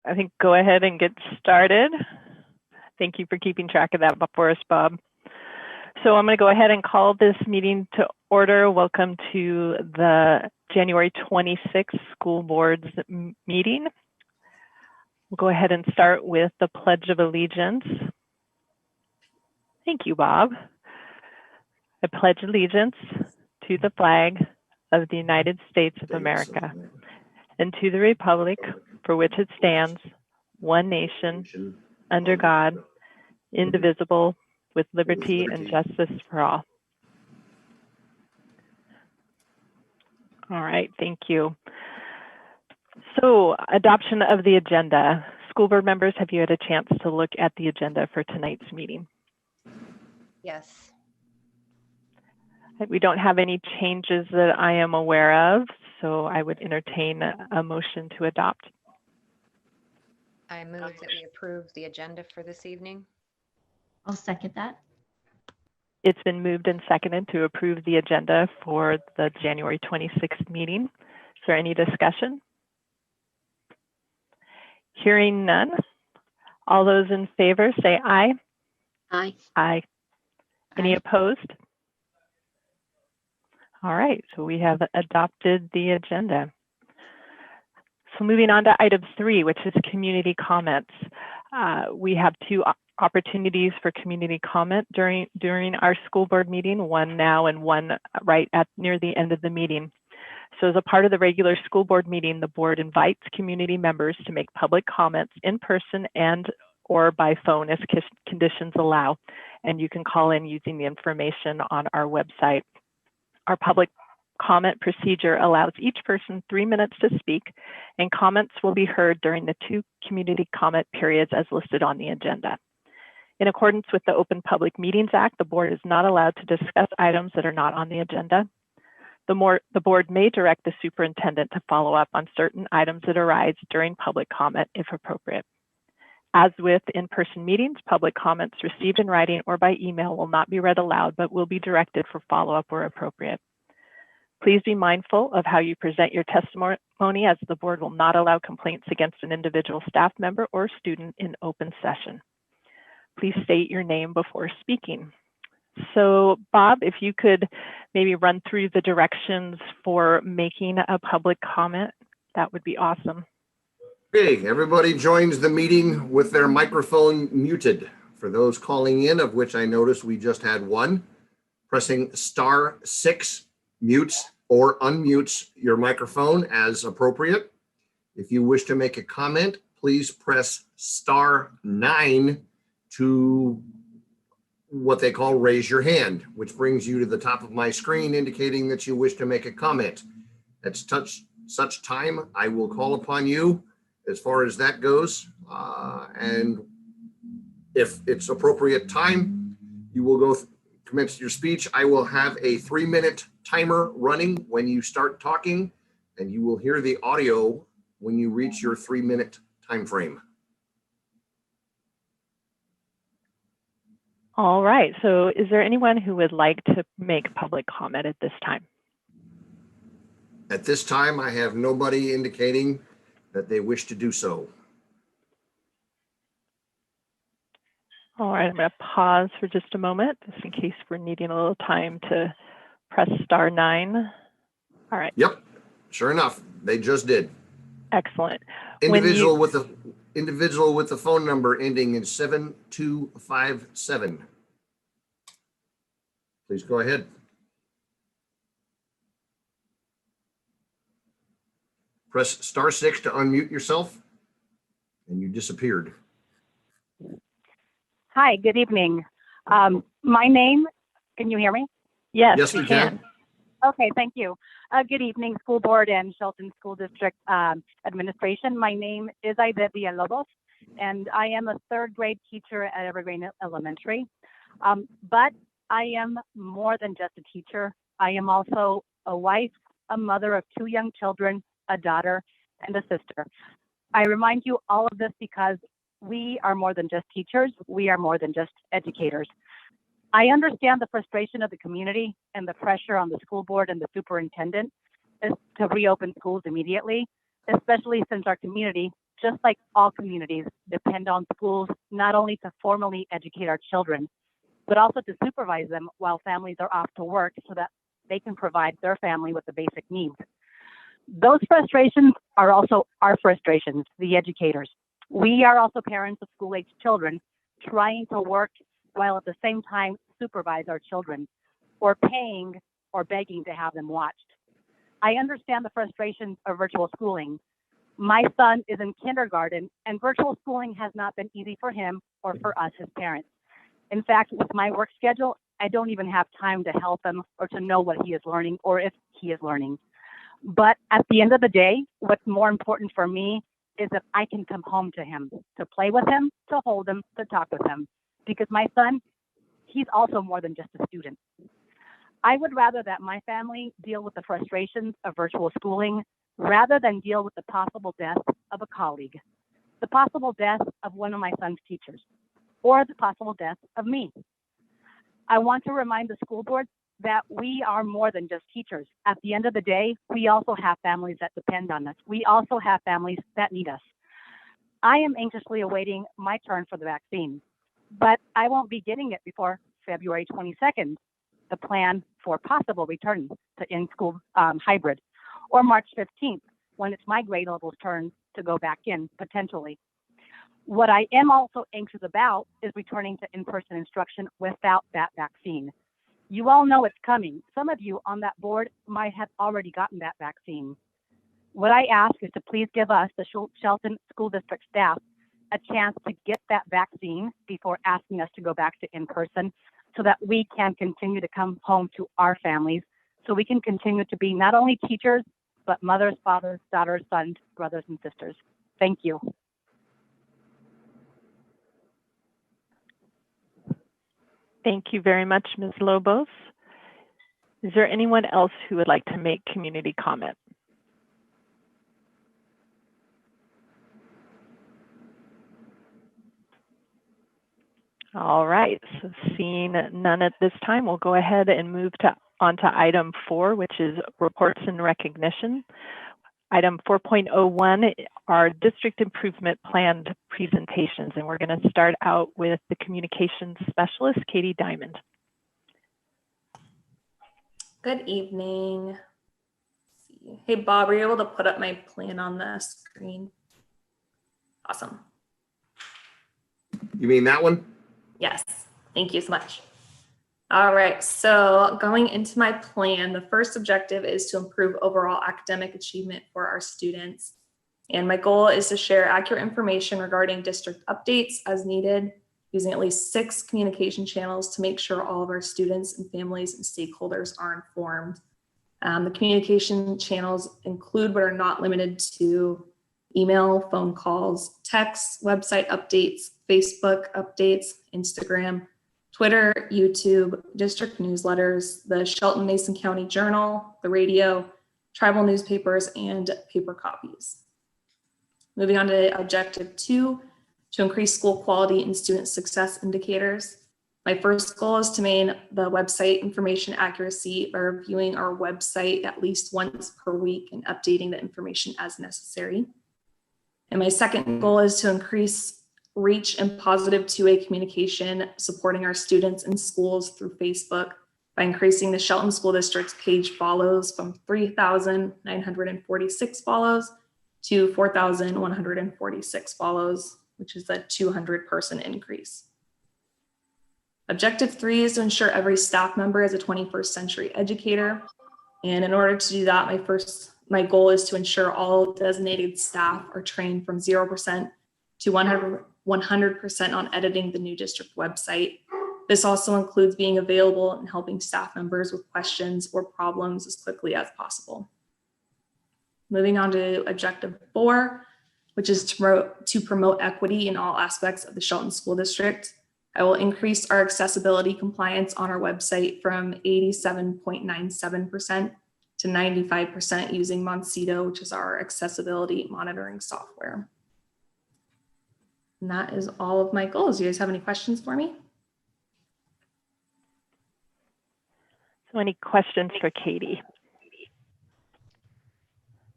I think go ahead and get started. Thank you for keeping track of that for us, Bob. So I'm going to go ahead and call this meeting to order. Welcome to the January 26th School Board's meeting. We'll go ahead and start with the Pledge of Allegiance. Thank you, Bob. I pledge allegiance to the flag of the United States of America and to the republic for which it stands, one nation, under God, indivisible, with liberty and justice for all. All right, thank you. So, adoption of the agenda. School board members, have you had a chance to look at the agenda for tonight's meeting? Yes. We don't have any changes that I am aware of, so I would entertain a motion to adopt. I move that we approve the agenda for this evening. I'll second that. It's been moved and seconded to approve the agenda for the January 26th meeting. Is there any discussion? Hearing none. All those in favor say aye. Aye. Aye. Any opposed? All right, so we have adopted the agenda. So moving on to item 3, which is community comments. We have 2 opportunities for community comment during our school board meeting, one now and one right near the end of the meeting. So as a part of the regular school board meeting, the board invites community members to make public comments in person and or by phone as conditions allow. And you can call in using the information on our website. Our public comment procedure allows each person 3 minutes to speak, and comments will be heard during the 2 community comment periods as listed on the agenda. In accordance with the Open Public Meetings Act, the board is not allowed to discuss items that are not on the agenda. The board may direct the superintendent to follow up on certain items that arise during public comment if appropriate. As with in-person meetings, public comments received in writing or by email will not be read aloud, but will be directed for follow-up where appropriate. Please be mindful of how you present your testimony, as the board will not allow complaints against an individual staff member or student in open session. Please state your name before speaking. So, Bob, if you could maybe run through the directions for making a public comment, that would be awesome. Okay, everybody joins the meeting with their microphone muted. For those calling in, of which I noticed we just had one, pressing *6 mutes or unmutes your microphone as appropriate. If you wish to make a comment, please press *9 to what they call raise your hand, which brings you to the top of my screen indicating that you wish to make a comment. At such time, I will call upon you as far as that goes, and if it's appropriate time, you will commence your speech. I will have a 3-minute timer running when you start talking, and you will hear the audio when you reach your 3-minute time frame. All right, so is there anyone who would like to make public comment at this time? At this time, I have nobody indicating that they wish to do so. All right, I'm going to pause for just a moment, just in case we're needing a little time to press *9. All right. Yep, sure enough, they just did. Excellent. Individual with the phone number ending in 7257. Please go ahead. Press *6 to unmute yourself, and you disappeared. Hi, good evening. My name, can you hear me? Yes, we can. Okay, thank you. Good evening, school board and Shelton School District administration. My name is Aide Villalobos, and I am a 3rd grade teacher at Evergreen Elementary. But I am more than just a teacher. I am also a wife, a mother of 2 young children, a daughter, and a sister. I remind you all of this because we are more than just teachers. We are more than just educators. I understand the frustration of the community and the pressure on the school board and the superintendent is to reopen schools immediately, especially since our community just like all communities, depend on schools not only to formally educate our children, but also to supervise them while families are off to work so that they can provide their family with the basic needs. Those frustrations are also our frustrations, the educators. We are also parents of school-aged children trying to work while at the same time supervise our children, or paying or begging to have them watched. I understand the frustrations of virtual schooling. My son is in kindergarten, and virtual schooling has not been easy for him or for us as parents. In fact, with my work schedule, I don't even have time to help him or to know what he is learning or if he is learning. But at the end of the day, what's more important for me is that I can come home to him, to play with him, to hold him, to talk with him. Because my son, he's also more than just a student. I would rather that my family deal with the frustrations of virtual schooling rather than deal with the possible death of a colleague, the possible death of one of my son's teachers, or the possible death of me. I want to remind the school board that we are more than just teachers. At the end of the day, we also have families that depend on us. We also have families that need us. I am anxiously awaiting my turn for the vaccine, but I won't be getting it before February 22nd, the plan for possible return to in-school hybrid, or March 15th, when it's my grade level's turn to go back in, potentially. What I am also anxious about is returning to in-person instruction without that vaccine. You all know it's coming. Some of you on that board might have already gotten that vaccine. What I ask is to please give us, the Shelton School District staff, a chance to get that vaccine before asking us to go back to in-person so that we can continue to come home to our families, so we can continue to be not only teachers, but mothers, fathers, daughters, sons, brothers, and sisters. Thank you. Thank you very much, Ms. Lobos. Is there anyone else who would like to make community comment? All right, so seeing none at this time, we'll go ahead and move on to item 4, which is reports and recognition. Item 4.01 are district improvement plan presentations, and we're going to start out with the communications specialist, Katie Diamond. Good evening. Hey, Bob, were you able to put up my plan on the screen? Awesome. You mean that one? Yes, thank you so much. All right, so going into my plan, the first objective is to improve overall academic achievement for our students. And my goal is to share accurate information regarding district updates as needed, using at least 6 communication channels to make sure all of our students and families and stakeholders are informed. The communication channels include but are not limited to email, phone calls, texts, website updates, Facebook updates, Instagram, Twitter, YouTube, district newsletters, the Shelton Mason County Journal, the radio, tribal newspapers, and paper copies. Moving on to objective 2, to increase school quality and student success indicators. My first goal is to maintain the website information accuracy by reviewing our website at least once per week and updating the information as necessary. And my second goal is to increase reach and positive two-way communication, supporting our students and schools through Facebook by increasing the Shelton School District's page follows from 3,946 follows to 4,146 follows, which is a 200-person increase. Objective 3 is to ensure every staff member is a 21st century educator. And in order to do that, my goal is to ensure all designated staff are trained from 0% to 100% on editing the new district website. This also includes being available and helping staff members with questions or problems as quickly as possible. Moving on to objective 4, which is to promote equity in all aspects of the Shelton School District. I will increase our accessibility compliance on our website from 87.97% to 95% using Monsito, which is our accessibility monitoring software. And that is all of my goals. You guys have any questions for me? So any questions for Katie?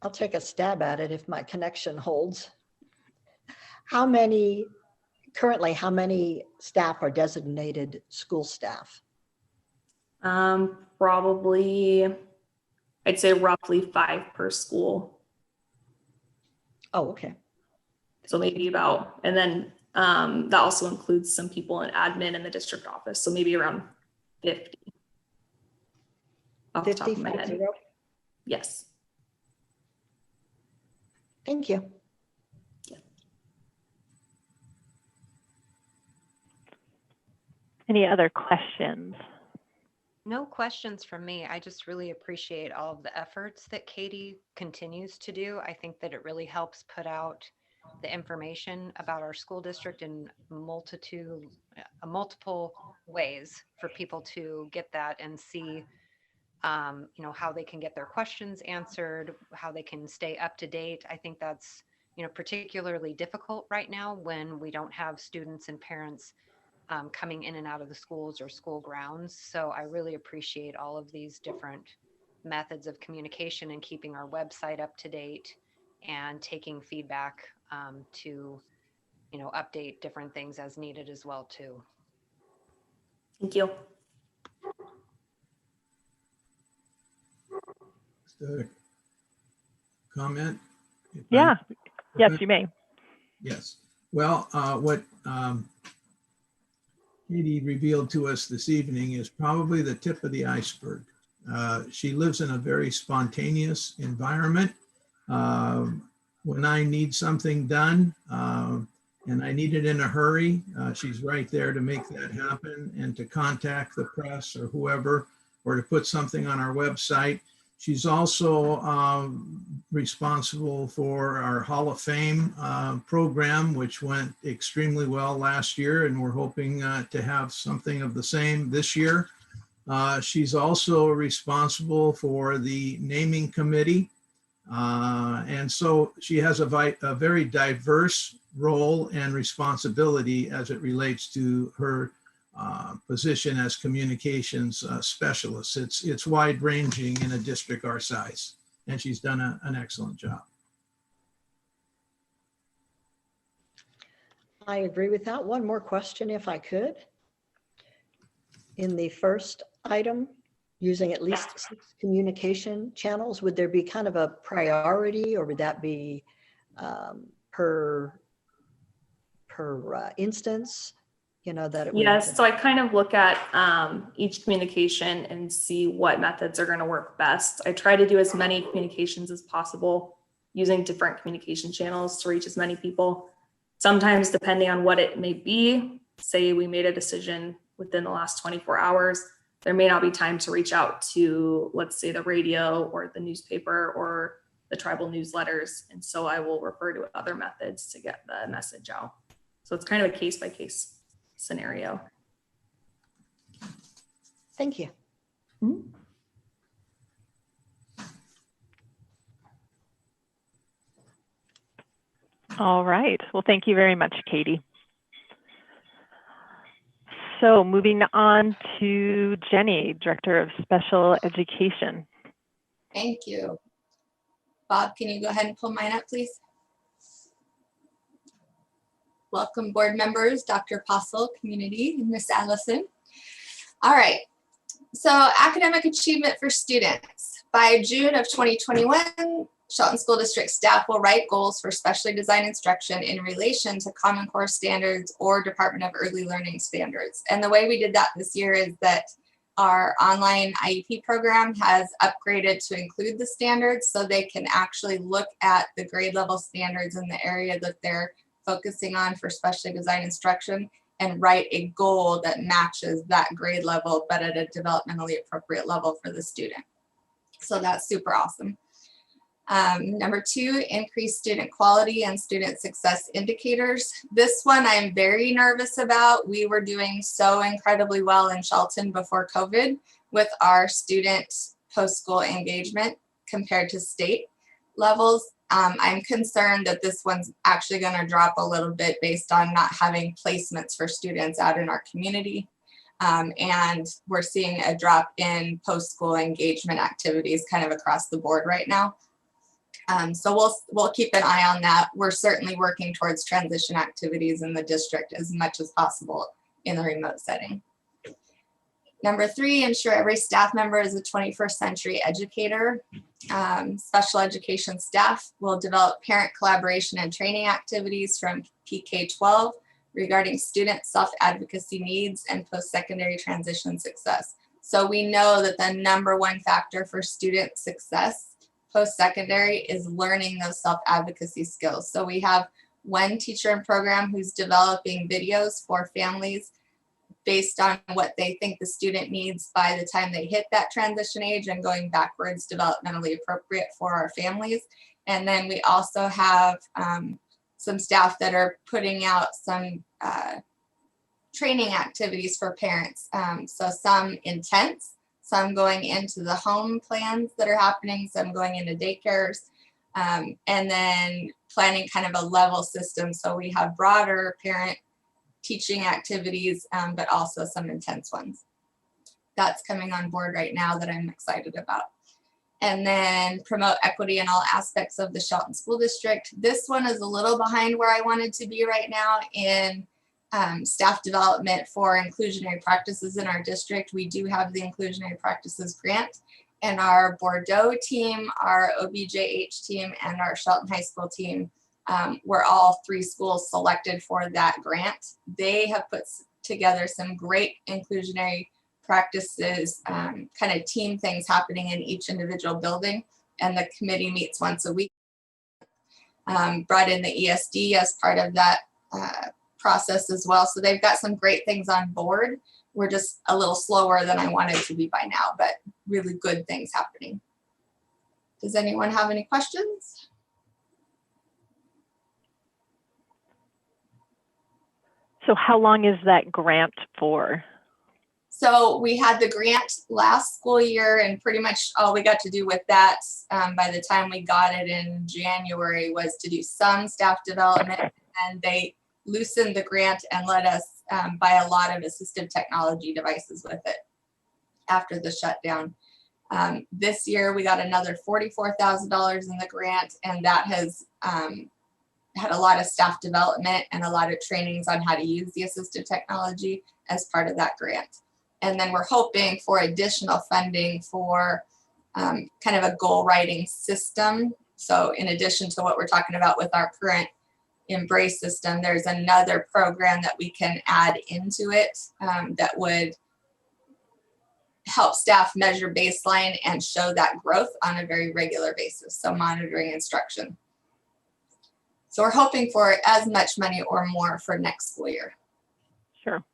I'll take a stab at it if my connection holds. currently, how many staff are designated school staff? Probably, I'd say roughly 5 per school. Oh, okay. So maybe about, and then that also includes some people in admin in the district office. So maybe around 50. Off the top of my head. 50. Yes. Thank you. Any other questions? No questions from me. I just really appreciate all of the efforts that Katie continues to do. I think that it really helps put out the information about our school district in multiple ways for people to get that and see, how they can get their questions answered, how they can stay up to date. I think that's, particularly difficult right now when we don't have students and parents coming in and out of the schools or school grounds. So I really appreciate all of these different methods of communication and keeping our website up to date and taking feedback to, update different things as needed as well too. Thank you. Comment? Yeah. Yes, you may. Yes. Well, what Katie revealed to us this evening is probably the tip of the iceberg. She lives in a very spontaneous environment. When I need something done and I need it in a hurry, she's right there to make that happen and to contact the press or whoever, or to put something on our website. She's also responsible for our Hall of Fame program, which went extremely well last year, and we're hoping to have something of the same this year. She's also responsible for the naming committee. And so she has a very diverse role and responsibility as it relates to her position as communications specialist. It's wide ranging in a district our size, and she's done an excellent job. I agree with that. One more question, if I could. In the first item, using at least 6 communication channels, would there be kind of a priority, or would that be per instance? That it would. Yes, so I kind of look at each communication and see what methods are going to work best. I try to do as many communications as possible using different communication channels to reach as many people. Sometimes, depending on what it may be, say we made a decision within the last 24 hours, there may not be time to reach out to, let's say, the radio or the newspaper or the tribal newsletters. And so I will refer to other methods to get the message out. So it's kind of a case-by-case scenario. Thank you. Mm-hmm. All right. Well, thank you very much, Katie. So moving on to Jenny, Director of Special Education. Thank you. Bob, can you go ahead and pull mine up, please? Welcome, board members, Dr. Postle, community, and Miss Allison. All right, so academic achievement for students. By June of 2021, Shelton School District staff will write goals for specially designed instruction in relation to Common Core standards or Department of Early Learning standards. And the way we did that this year is that our online IEP program has upgraded to include the standards, so they can actually look at the grade level standards in the area that they're focusing on for specially designed instruction and write a goal that matches that grade level, but at a developmentally appropriate level for the student. So that's super awesome. Number 2, increase student quality and student success indicators. This one I'm very nervous about. We were doing so incredibly well in Shelton before COVID with our student post-school engagement compared to state levels. I'm concerned that this one's actually going to drop a little bit based on not having placements for students out in our community. And we're seeing a drop in post-school engagement activities kind of across the board right now. So we'll keep an eye on that. We're certainly working towards transition activities in the district as much as possible in the remote setting. Number 3, ensure every staff member is a 21st century educator. Special education staff will develop parent collaboration and training activities from PK-12 regarding student self-advocacy needs and post-secondary transition success. So we know that the #1 factor for student success post-secondary is learning those self-advocacy skills. So we have one teacher in program who's developing videos for families based on what they think the student needs by the time they hit that transition age and going backwards, developmentally appropriate for our families. And then we also have some staff that are putting out some training activities for parents. So some intense, some going into the home plans that are happening, some going into daycares, and then planning kind of a level system. So we have broader parent teaching activities, but also some intense ones. That's coming on board right now that I'm excited about. And then promote equity in all aspects of the Shelton School District. This one is a little behind where I wanted to be right now in staff development for inclusionary practices in our district. We do have the inclusionary practices grant, and our Bordeaux team, our OBJH team, and our Shelton High School team were all 3 schools selected for that grant. They have put together some great inclusionary practices, kind of team things happening in each individual building, and the committee meets once a week. Brought in the ESD as part of that process as well. So they've got some great things on board. We're just a little slower than I wanted to be by now, but really good things happening. Does anyone have any questions? So how long is that grant for? So we had the grant last school year, and pretty much all we got to do with that by the time we got it in January was to do some staff development, and they loosened the grant and let us buy a lot of assistive technology devices with it after the shutdown. This year we got another $44,000 in the grant, and that has had a lot of staff development and a lot of trainings on how to use the assistive technology as part of that grant. And then we're hoping for additional funding for kind of a goal writing system. So in addition to what we're talking about with our current Embrace system, there's another program that we can add into it that would help staff measure baseline and show that growth on a very regular basis. So monitoring instruction. So we're hoping for as much money or more for next school year. Sure.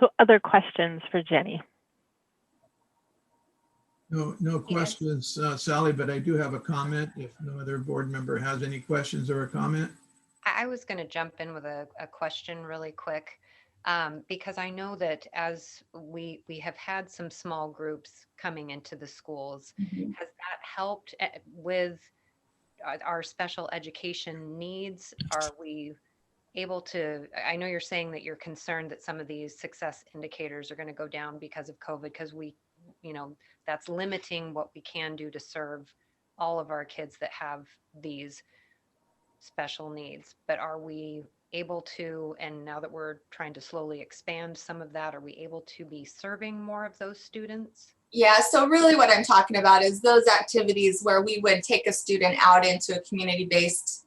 So other questions for Jenny? No questions, Sally, but I do have a comment if no other board member has any questions or a comment. I was going to jump in with a question really quick, because I know that as we have had some small groups coming into the schools, Mm-hmm. has that helped with our special education needs? Are we able to, I know you're saying that you're concerned that some of these success indicators are going to go down because of COVID, because we, that's limiting what we can do to serve all of our kids that have these special needs. But are we able to, and now that we're trying to slowly expand some of that, are we able to be serving more of those students? Yeah, so really what I'm talking about is those activities where we would take a student out into a community-based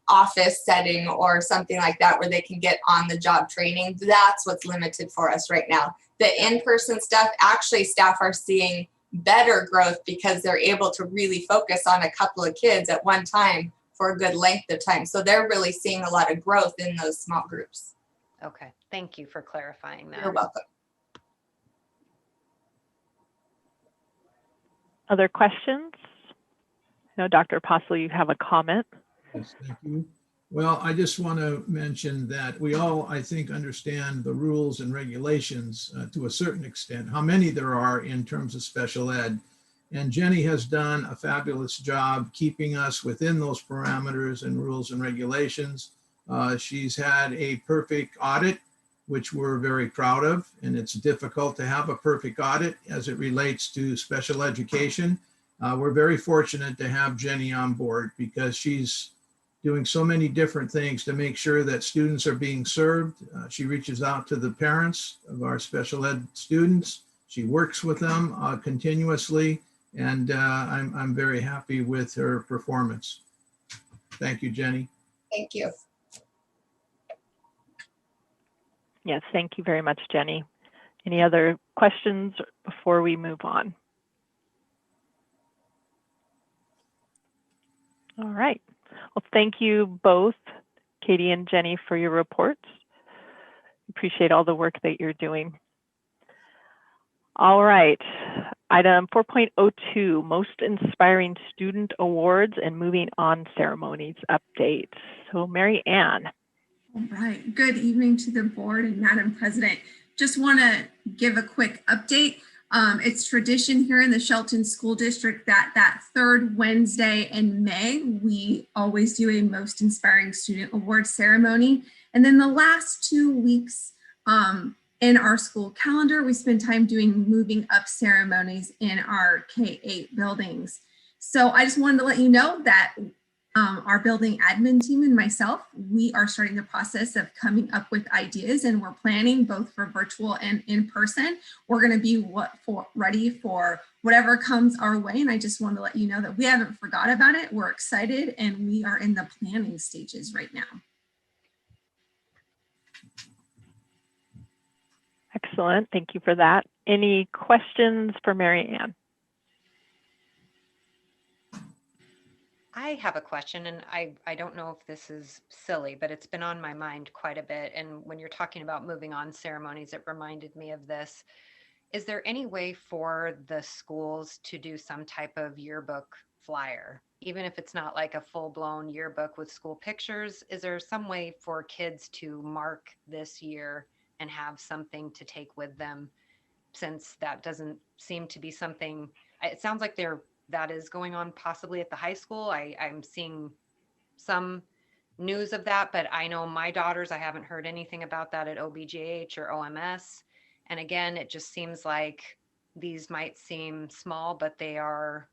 office setting or something like that where they can get on the job training. That's what's limited for us right now. The in-person stuff, actually staff are seeing better growth because they're able to really focus on a couple of kids at one time for a good length of time. So they're really seeing a lot of growth in those small groups. Okay, thank you for clarifying that. You're welcome. Other questions? No, Dr. Postle, you have a comment. Yes, thank you. Well, I just want to mention that we all, I think, understand the rules and regulations to a certain extent, how many there are in terms of special ed. And Jenny has done a fabulous job keeping us within those parameters and rules and regulations. She's had a perfect audit, which we're very proud of, and it's difficult to have a perfect audit as it relates to special education. We're very fortunate to have Jenny on board because she's doing so many different things to make sure that students are being served. She reaches out to the parents of our special ed students. She works with them continuously, and I'm very happy with her performance. Thank you, Jenny. Thank you. Yes, thank you very much, Jenny. Any other questions before we move on? All right. Well, thank you both, Katie and Jenny, for your reports. Appreciate all the work that you're doing. All right. Item 4.02, Most Inspiring Student Awards and Moving On Ceremonies update. So Mary Ann. All right. Good evening to the board and Madam President. Just want to give a quick update. It's tradition here in the Shelton School District that third Wednesday in May, we always do a Most Inspiring Student Award ceremony. And then the last 2 weeks in our school calendar, we spend time doing moving up ceremonies in our K-8 buildings. So I just wanted to let you know that our building admin team and myself, we are starting the process of coming up with ideas, and we're planning both for virtual and in person. We're going to be ready for whatever comes our way. And I just want to let you know that we haven't forgot about it. We're excited and we are in the planning stages right now. Excellent. Thank you for that. Any questions for Mary Ann? I have a question, and I don't know if this is silly, but it's been on my mind quite a bit. And when you're talking about moving on ceremonies, it reminded me of this. Is there any way for the schools to do some type of yearbook flyer, even if it's not like a full-blown yearbook with school pictures? Is there some way for kids to mark this year and have something to take with them, since that doesn't seem to be something, it sounds like that is going on possibly at the high school. I'm seeing some news of that, but I know my daughters, I haven't heard anything about that at OBGH or OMS. And again, it just seems like these might seem small, but they are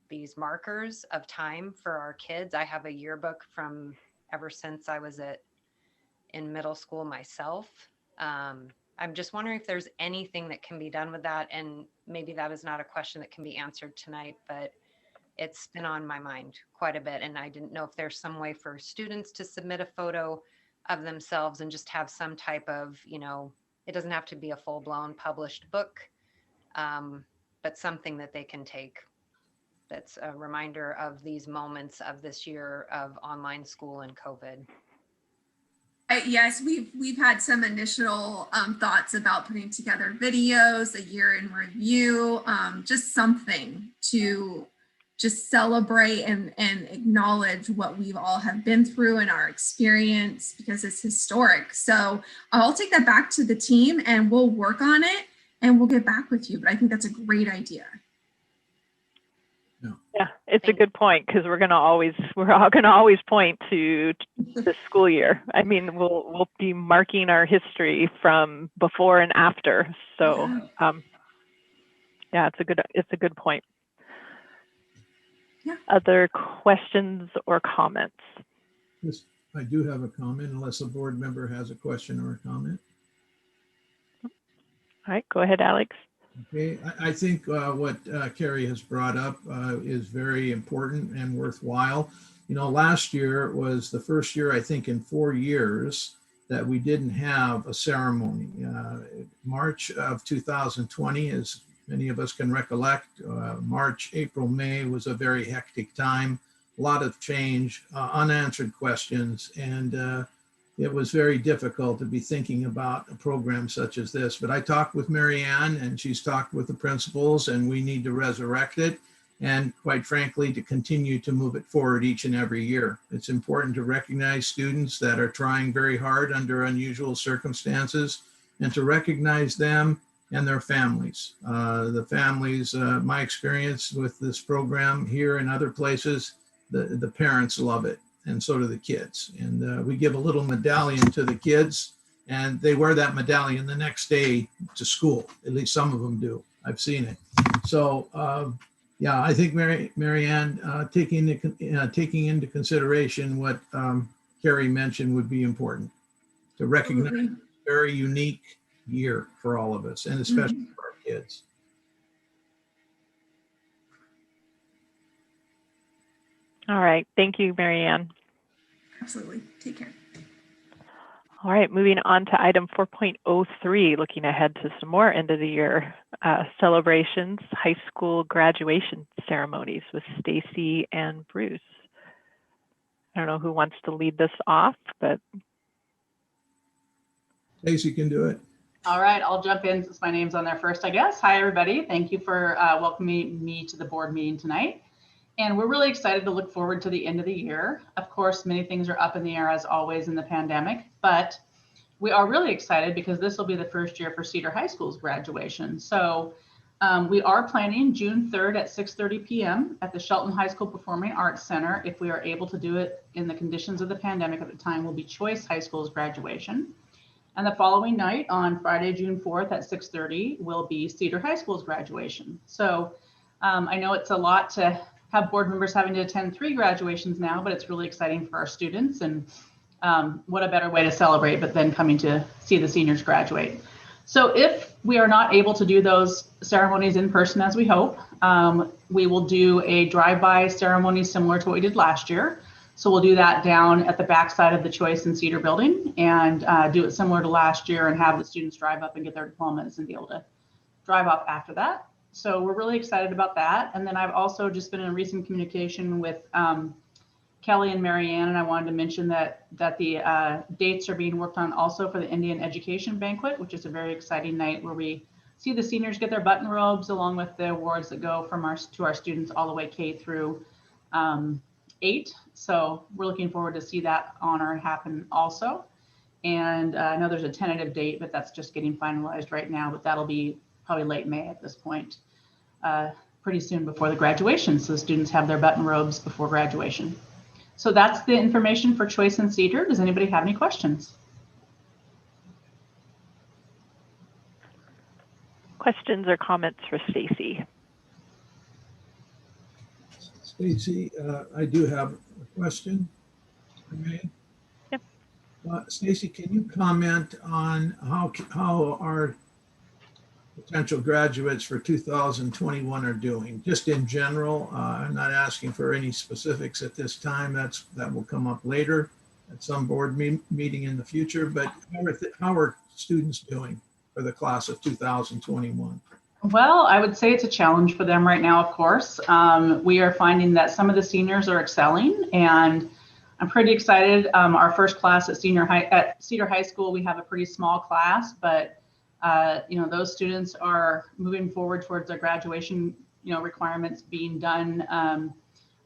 these markers of time for our kids. I have a yearbook from ever since I was in middle school myself. I'm just wondering if there's anything that can be done with that. And maybe that is not a question that can be answered tonight, but it's been on my mind quite a bit. And I didn't know if there's some way for students to submit a photo of themselves and just have some type of, it doesn't have to be a full-blown published book, but something that they can take that's a reminder of these moments of this year of online school and COVID. Yes, we've had some initial thoughts about putting together videos, a year in review, just something to just celebrate and acknowledge what we've all have been through and our experience, because it's historic. So I'll take that back to the team and we'll work on it and we'll get back with you. But I think that's a great idea. Yeah, it's a good point, because we're all gonna always point to the school year. I mean, we'll be marking our history from before and after. So yeah, it's a good point. Yeah. Other questions or comments? Yes, I do have a comment, unless a board member has a question or a comment. All right, go ahead, Alex. Okay, I think what Carrie has brought up is very important and worthwhile. Last year was the first year, I think, in 4 years that we didn't have a ceremony. March of 2020, as many of us can recollect, March, April, May was a very hectic time, a lot of change, unanswered questions, and it was very difficult to be thinking about a program such as this. But I talked with Mary Ann, and she's talked with the principals, and we need to resurrect it. And quite frankly, to continue to move it forward each and every year. It's important to recognize students that are trying very hard under unusual circumstances, and to recognize them and their families. The families, my experience with this program here and other places, the parents love it. And so do the kids. And we give a little medallion to the kids, and they wear that medallion the next day to school. At least some of them do. I've seen it. So, Yeah, I think Mary Ann, taking into consideration what Carrie mentioned would be important to recognize Absolutely. a very unique year for all of us, and especially for our kids. All right. Thank you, Mary Ann. Absolutely. Take care. All right, moving on to item 4.03, looking ahead to some more end of the year celebrations, high school graduation ceremonies with Stacy and Bruce. I don't know who wants to lead this off, but Stacy can do it. All right, I'll jump in since my name's on there first, I guess. Hi, everybody. Thank you for welcoming me to the board meeting tonight. And we're really excited to look forward to the end of the year. Of course, many things are up in the air as always in the pandemic, but we are really excited because this will be the first year for Cedar High School's graduation. So we are planning June 3rd at 6:30 p.m. at the Shelton High School Performing Arts Center. If we are able to do it in the conditions of the pandemic at the time, will be Choice High School's graduation. And the following night on Friday, June 4th at 6:30 will be Cedar High School's graduation. So I know it's a lot to have board members having to attend 3 graduations now, but it's really exciting for our students. And what a better way to celebrate, but then coming to see the seniors graduate. So if we are not able to do those ceremonies in person as we hope, we will do a drive-by ceremony similar to what we did last year. So we'll do that down at the backside of the Choice and Cedar building and do it similar to last year and have the students drive up and get their diplomas and be able to drive off after that. So we're really excited about that. And then I've also just been in recent communication with Kelly and Mary Ann, and I wanted to mention that the dates are being worked on also for the Indian Education Banquet, which is a very exciting night where we see the seniors get their button robes along with the awards that go from to our students all the way K through 8. So we're looking forward to see that honor happen also. And I know there's a tentative date, but that's just getting finalized right now, but that'll be probably late May at this point, pretty soon before the graduation. So the students have their button robes before graduation. So that's the information for Choice and Cedar. Does anybody have any questions? questions or comments for Stacy? Stacy, I do have a question. Okay. Yep. Stacy, can you comment on how our potential graduates for 2021 are doing, just in general? I'm not asking for any specifics at this time. That will come up later at some board meeting in the future, but how are students doing for the class of 2021? Well, I would say it's a challenge for them right now, of course. We are finding that some of the seniors are excelling, and I'm pretty excited. Our first class at Cedar High School, we have a pretty small class, but those students are moving forward towards their graduation, requirements being done.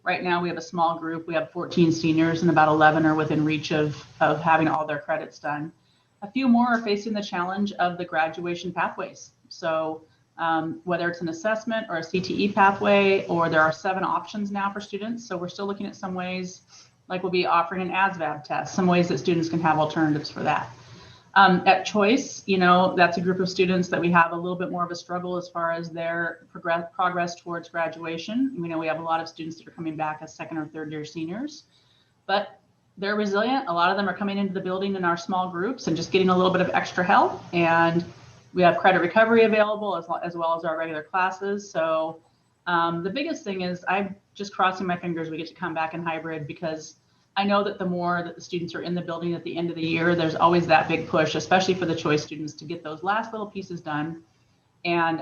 Right now, we have a small group. We have 14 seniors, and about 11 are within reach of having all their credits done. A few more are facing the challenge of the graduation pathways. So whether it's an assessment or a CTE pathway, or there are 7 options now for students. So we're still looking at some ways, like we'll be offering an ASVAB test, some ways that students can have alternatives for that. At Choice, that's a group of students that we have a little bit more of a struggle as far as their progress towards graduation. We know we have a lot of students that are coming back as 2nd or 3rd year seniors, but they're resilient. A lot of them are coming into the building in our small groups and just getting a little bit of extra help. And we have credit recovery available as well as our regular classes. So the biggest thing is I'm just crossing my fingers we get to come back in hybrid, because I know that the more that the students are in the building at the end of the year, there's always that big push, especially for the Choice students, to get those last little pieces done. And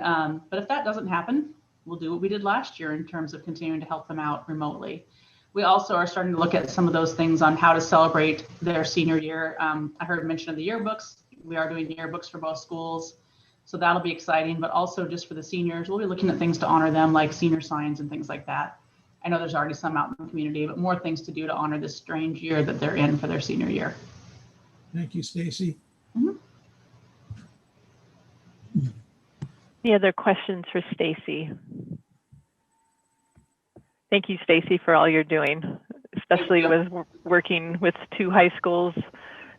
but if that doesn't happen, we'll do what we did last year in terms of continuing to help them out remotely. We also are starting to look at some of those things on how to celebrate their senior year. I heard mention of the yearbooks. We are doing yearbooks for both schools, so that'll be exciting. But also just for the seniors, we'll be looking at things to honor them, like senior signs and things like that. I know there's already some out in the community, but more things to do to honor this strange year that they're in for their senior year. Thank you, Stacy. Mm-hmm. Any other questions for Stacy? Thank you, Stacy, for all you're doing, especially with working with 2 high schools,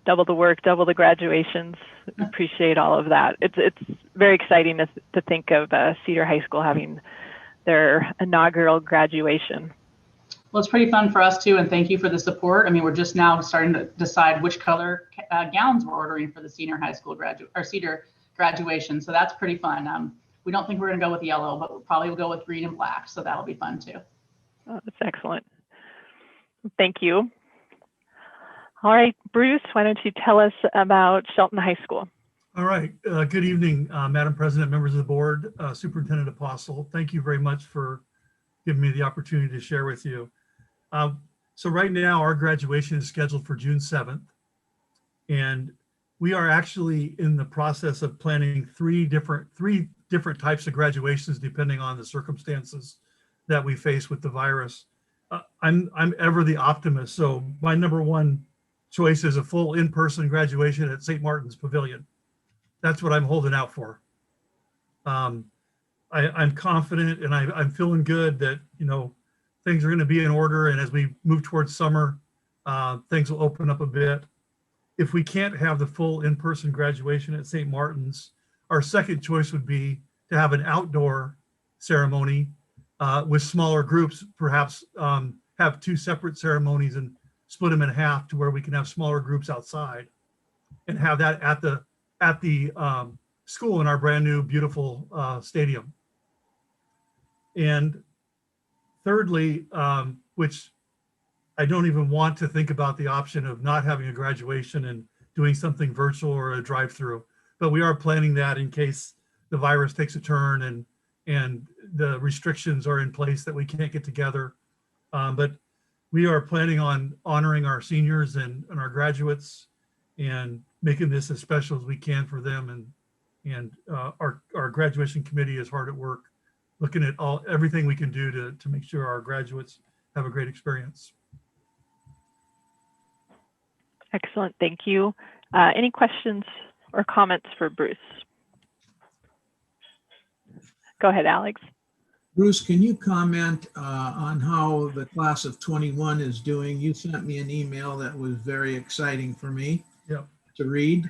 double the work, double the graduations. Appreciate all of that. It's very exciting to think of Cedar High School having their inaugural graduation. Well, it's pretty fun for us too, and thank you for the support. I mean, we're just now starting to decide which color gowns we're ordering for the senior high school senior graduation. So that's pretty fun. We don't think we're going to go with yellow, but we'll probably go with green and black. So that'll be fun too. Oh, that's excellent. Thank you. All right, Bruce, why don't you tell us about Shelton High School? All right. Good evening, Madam President, members of the board, Superintendent Apostle. Thank you very much for giving me the opportunity to share with you. So right now, our graduation is scheduled for June 7th. And we are actually in the process of planning three different types of graduations, depending on the circumstances that we face with the virus. I'm ever the optimist. So my number one choice is a full in-person graduation at St. Martin's Pavilion. That's what I'm holding out for. I'm confident and I'm feeling good that, you know, things are going to be in order. And as we move towards summer, things will open up a bit. If we can't have the full in-person graduation at St. Martin's, our second choice would be to have an outdoor ceremony with smaller groups, perhaps have two separate ceremonies and split them in half to where we can have smaller groups outside and have that at the school in our brand new, beautiful stadium. And thirdly, which I don't even want to think about the option of not having a graduation and doing something virtual or a drive-through, but we are planning that in case the virus takes a turn and the restrictions are in place that we can't get together. But we are planning on honoring our seniors and our graduates and making this as special as we can for them. And our graduation committee is hard at work looking at everything we can do to make sure our graduates have a great experience. Excellent, thank you. Any questions or comments for Bruce? Go ahead, Alex. Bruce, can you comment on how the class of 21 is doing? You sent me an email that was very exciting for me to read.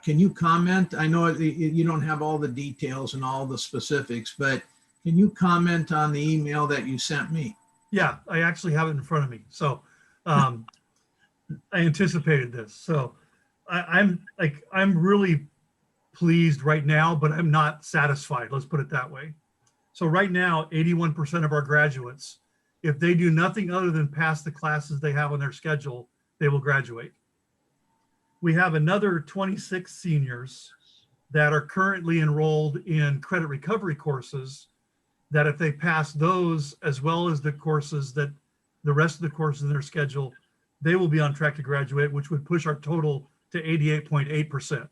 Can you comment? I know you don't have all the details and all the specifics, but can you comment on the email that you sent me? Yeah, I actually have it in front of me. So I anticipated this. So I'm really pleased right now, but I'm not satisfied. Let's put it that way. So right now, 81% of our graduates, if they do nothing other than pass the classes they have on their schedule, they will graduate. We have another 26 seniors that are currently enrolled in credit recovery courses that if they pass those, as well as the courses that the rest of the courses in their schedule, they will be on track to graduate, which would push our total to 88.8%.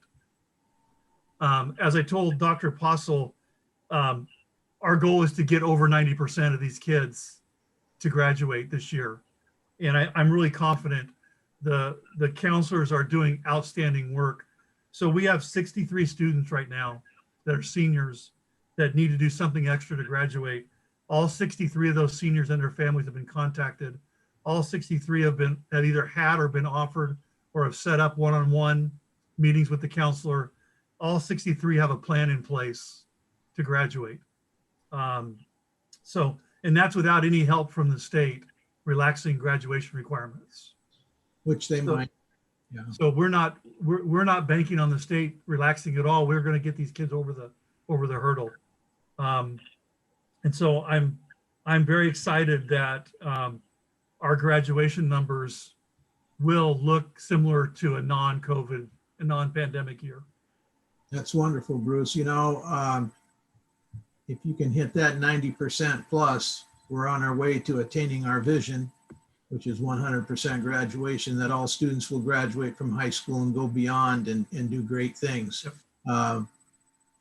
As I told Dr. Apostle, our goal is to get over 90% of these kids to graduate this year. And I'm really confident the counselors are doing outstanding work. So we have 63 students right now that are seniors that need to do something extra to graduate. All 63 of those seniors and their families have been contacted. All 63 have either had or been offered or have set up one-on-one meetings with the counselor. All 63 have a plan in place to graduate. And that's without any help from the state relaxing graduation requirements. Which they might. Yeah. So we're not banking on the state relaxing at all. We're going to get these kids over the hurdle. And so I'm very excited that our graduation numbers will look similar to a non-COVID, a non-pandemic year. That's wonderful, Bruce. You know, if you can hit that 90% plus, we're on our way to attaining our vision, which is 100% graduation, that all students will graduate from high school and go beyond and do great things. Yep.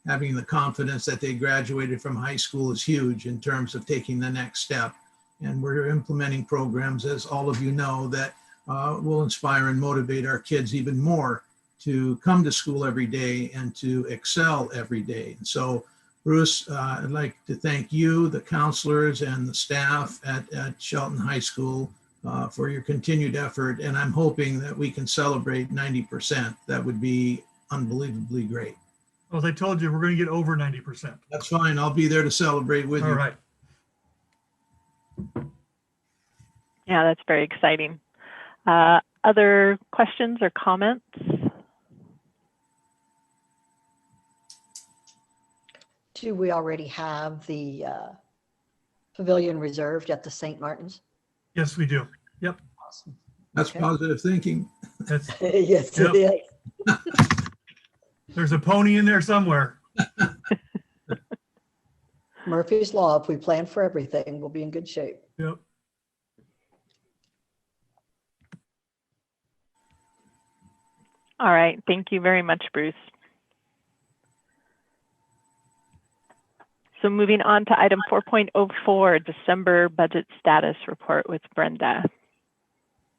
Having the confidence that they graduated from high school is huge in terms of taking the next step. And we're implementing programs, as all of you know, that will inspire and motivate our kids even more to come to school every day and to excel every day. And so, Bruce, I'd like to thank you, the counselors and the staff at Shelton High School for your continued effort. And I'm hoping that we can celebrate 90%. That would be unbelievably great. Well, as I told you, we're going to get over 90%. That's fine. I'll be there to celebrate with you. All right. Yeah, that's very exciting. Other questions or comments? Do we already have the pavilion reserved at the St. Martin's? Yes, we do. Yep. Awesome. That's Okay. positive thinking. That's, Yes, Yep. it is. there's a pony in there somewhere. Murphy's Law, if we plan for everything, we'll be in good shape. Yep. All right, thank you very much, Bruce. So moving on to item 4.04, December budget status report with Brenda.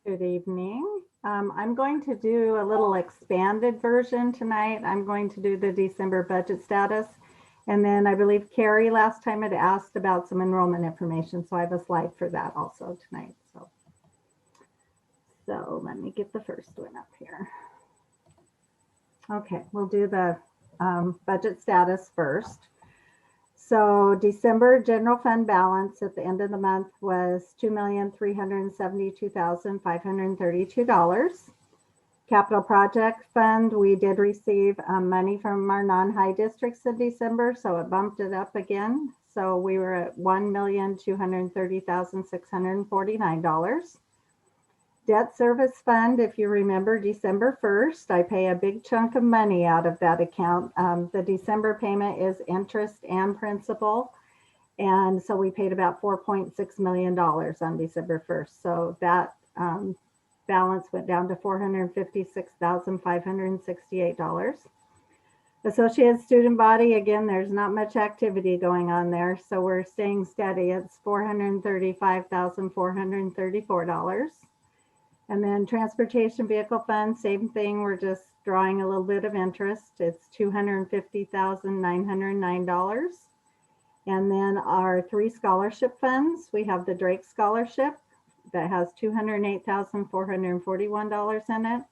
Good evening. I'm going to do a little expanded version tonight. I'm going to do the December budget status. And then I believe Carrie last time had asked about some enrollment information. So I have a slide for that also tonight. So let me get the first one up here. Okay, we'll do the budget status first. So December general fund balance at the end of the month was $2,372,532. Capital project fund, we did receive money from our non-high districts in December, so it bumped it up again. So we were at $1,230,649. Debt service fund, if you remember December 1st, I pay a big chunk of money out of that account. The December payment is interest and principal. And so we paid about $4.6 million on December 1st. So that balance went down to $456,568. Associated student body, again, there's not much activity going on there. So we're staying steady. It's $435,434. And then transportation vehicle fund, same thing. We're just drawing a little bit of interest. It's $250,909. And then our 3 scholarship funds, we have the Drake Scholarship that has $208,441 in it.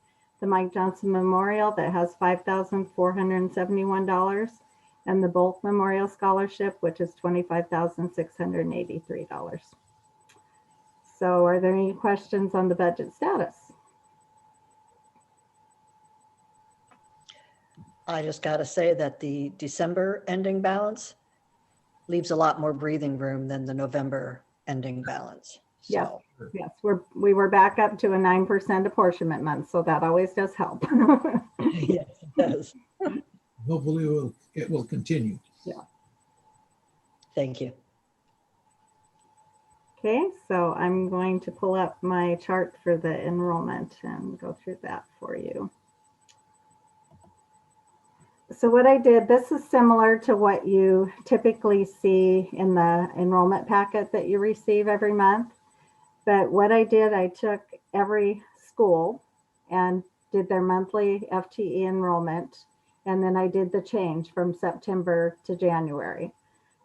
The Mike Johnson Memorial that has $5,471. And the Bolt Memorial Scholarship, which is $25,683. So are there any questions on the budget status? I just got to say that the December ending balance leaves a lot more breathing room than the November ending balance. Yes, So, yes, we were back up to a 9% apportionment month, so that always does help. yes, it does. Hopefully it will continue. Yeah. Thank you. Okay, so I'm going to pull up my chart for the enrollment and go through that for you. So what I did, this is similar to what you typically see in the enrollment packet that you receive every month. But what I did, I took every school and did their monthly FTE enrollment. And then I did the change from September to January.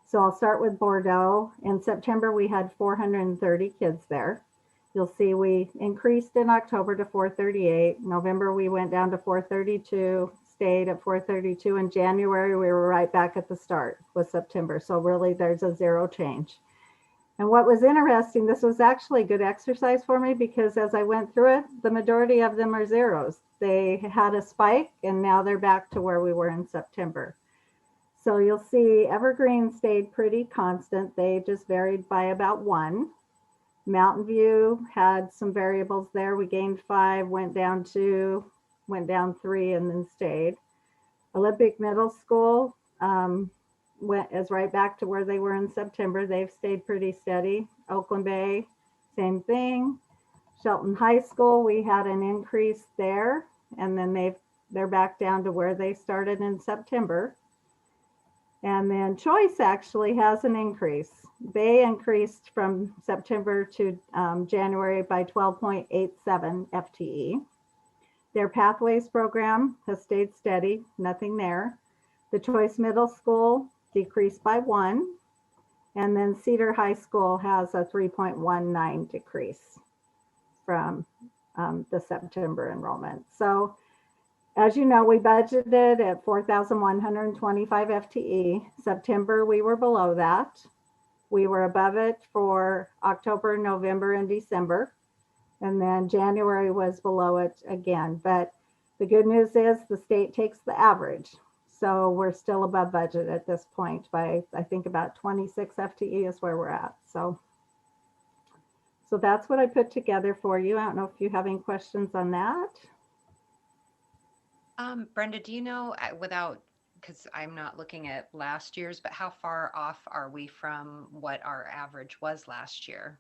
So I'll start with Bordeaux. In September, we had 430 kids there. You'll see we increased in October to 438. November, we went down to 432, stayed at 432. In January, we were right back at the start with September. So really there's a 0 change. And what was interesting, this was actually good exercise for me because as I went through it, the majority of them are zeros. They had a spike and now they're back to where we were in September. So you'll see Evergreen stayed pretty constant. They just varied by about 1. Mountain View had some variables there. We gained 5, went down 2, went down 3, and then stayed. Olympic Middle School is right back to where they were in September. They've stayed pretty steady. Oakland Bay, same thing. Shelton High School, we had an increase there, and then they're back down to where they started in September. And then Choice actually has an increase. They increased from September to January by 12.87 FTE. Their Pathways program has stayed steady, nothing there. The Choice Middle School decreased by 1. And then Cedar High School has a 3.19 decrease from the September enrollment. So as you know, we budgeted at 4,125 FTE. September, we were below that. We were above it for October, November, and December. And then January was below it again. But the good news is the state takes the average. So we're still above budget at this point by, I think, about 26 FTE is where we're at. So that's what I put together for you. I don't know if you have any questions on that. Brenda, do you know, because I'm not looking at last year's, but how far off are we from what our average was last year?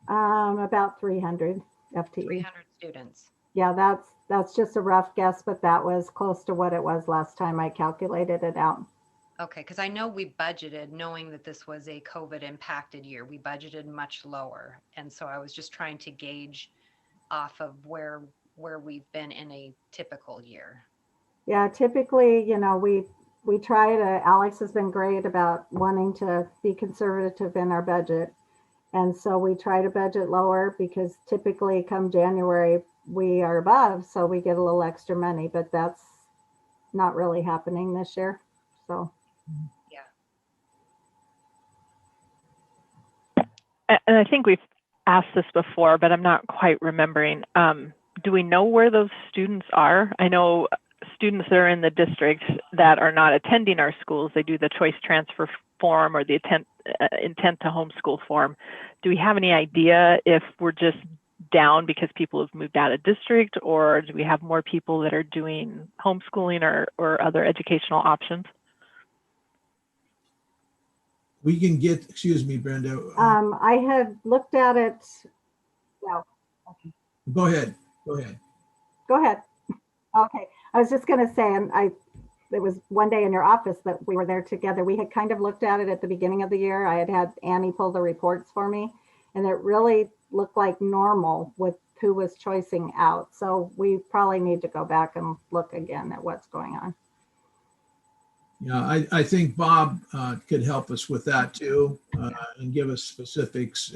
About 300 FTE. 300 students. Yeah, that's just a rough guess, but that was close to what it was last time I calculated it out. Okay, because I know we budgeted, knowing that this was a COVID impacted year, we budgeted much lower. And so I was just trying to gauge off of where we've been in a typical year. Yeah, typically, you know, we try to, Alex has been great about wanting to be conservative in our budget. And so we try to budget lower because typically come January, we are above, so we get a little extra money, but that's not really happening this year. So. Yeah. And I think we've asked this before, but I'm not quite remembering. Do we know where those students are? I know students that are in the district that are not attending our schools, they do the choice transfer form or the intent to homeschool form. Do we have any idea if we're just down because people have moved out of district, or do we have more people that are doing homeschooling or other educational options? We can get, excuse me, Brenda. I had looked at it. Well, okay. Go ahead. Go ahead. Go ahead. Okay. I was just going to say, and it was one day in your office that we were there together. We had kind of looked at it at the beginning of the year. I had Annie pull the reports for me, and it really looked like normal with who was choicing out. So we probably need to go back and look again at what's going on. Yeah, I think Bob could help us with that too, and give us specifics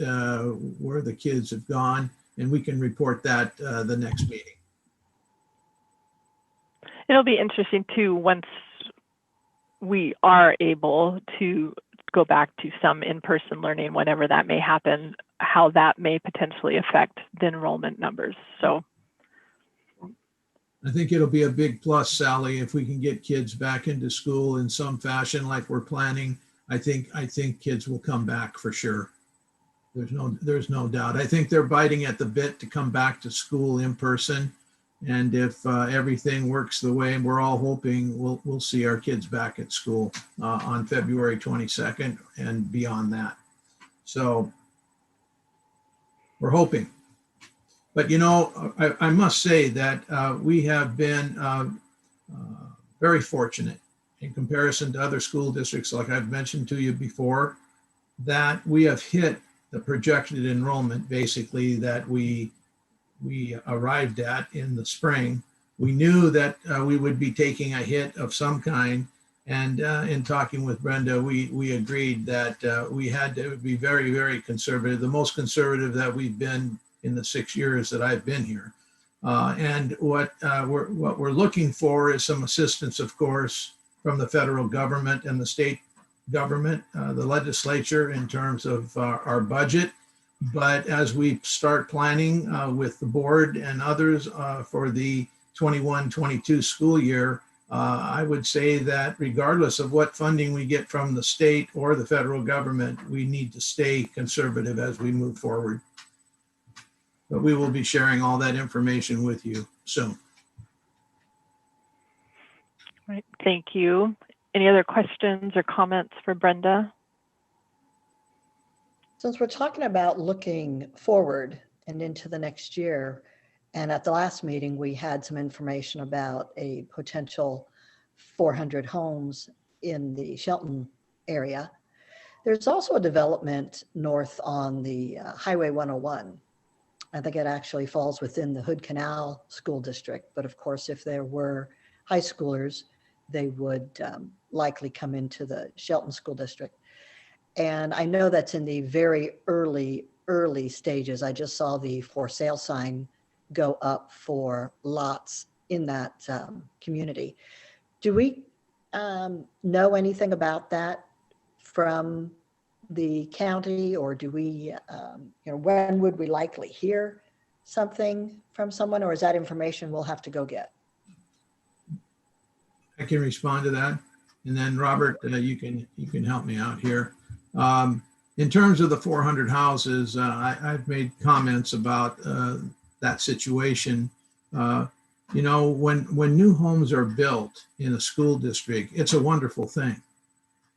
where the kids have gone, and we can report that the next meeting. It'll be interesting too, once we are able to go back to some in-person learning, whenever that may happen, how that may potentially affect the enrollment numbers. So I think it'll be a big plus, Sally, if we can get kids back into school in some fashion like we're planning. I think kids will come back for sure. There's no doubt. I think they're biting at the bit to come back to school in person. And if everything works the way we're all hoping, we'll see our kids back at school on February 22nd and beyond that. So we're hoping. But, you know, I must say that we have been very fortunate in comparison to other school districts, like I've mentioned to you before, that we have hit the projected enrollment basically that we arrived at in the spring. We knew that we would be taking a hit of some kind. And in talking with Brenda, we agreed that we had to be very, very conservative, the most conservative that we've been in the 6 years that I've been here. And what we're looking for is some assistance, of course, from the federal government and the state government, the legislature in terms of our budget. But as we start planning with the board and others for the 21-22 school year, I would say that regardless of what funding we get from the state or the federal government, we need to stay conservative as we move forward. But we will be sharing all that information with you soon. All right, thank you. Any other questions or comments for Brenda? Since we're talking about looking forward and into the next year, and at the last meeting, we had some information about a potential 400 homes in the Shelton area. There's also a development north on the Highway 101. I think it actually falls within the Hood Canal School District, but of course, if there were high schoolers, they would likely come into the Shelton School District. And I know that's in the very early stages. I just saw the for sale sign go up for lots in that community. Do we know anything about that from the county, or do we, when would we likely hear something from someone, or is that information we'll have to go get? I can respond to that. And then Robert, you can help me out here. In terms of the 400 houses, I've made comments about that situation. When new homes are built in a school district, it's a wonderful thing.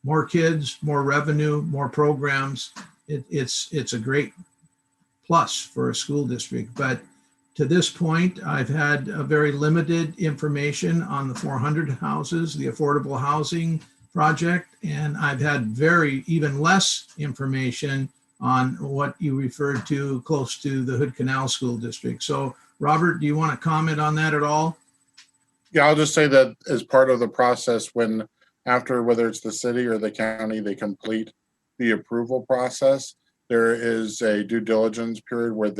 More kids, more revenue, more programs. It's a great plus for a school district. But to this point, I've had a very limited information on the 400 houses, the affordable housing project, and I've had even less information on what you referred to close to the Hood Canal School District. So Robert, do you want to comment on that at all? Yeah, I'll just say that as part of the process, after whether it's the city or the county, they complete the approval process, there is a due diligence period where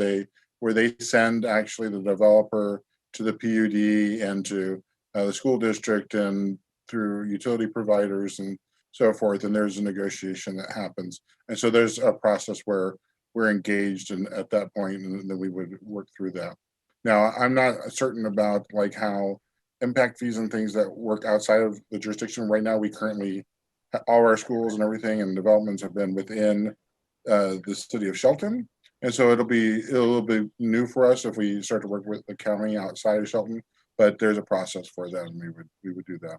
they send actually the developer to the PUD and to the school district and through utility providers and so forth. And there's a negotiation that happens. And so there's a process where we're engaged at that point, and then we would work through that. Now, I'm not certain about like how impact fees and things that work outside of the jurisdiction. Right now, we currently, all our schools and everything and developments have been within the city of Shelton. And so it'll be a little bit new for us if we start to work with the county outside of Shelton, but there's a process for that, and we would do that.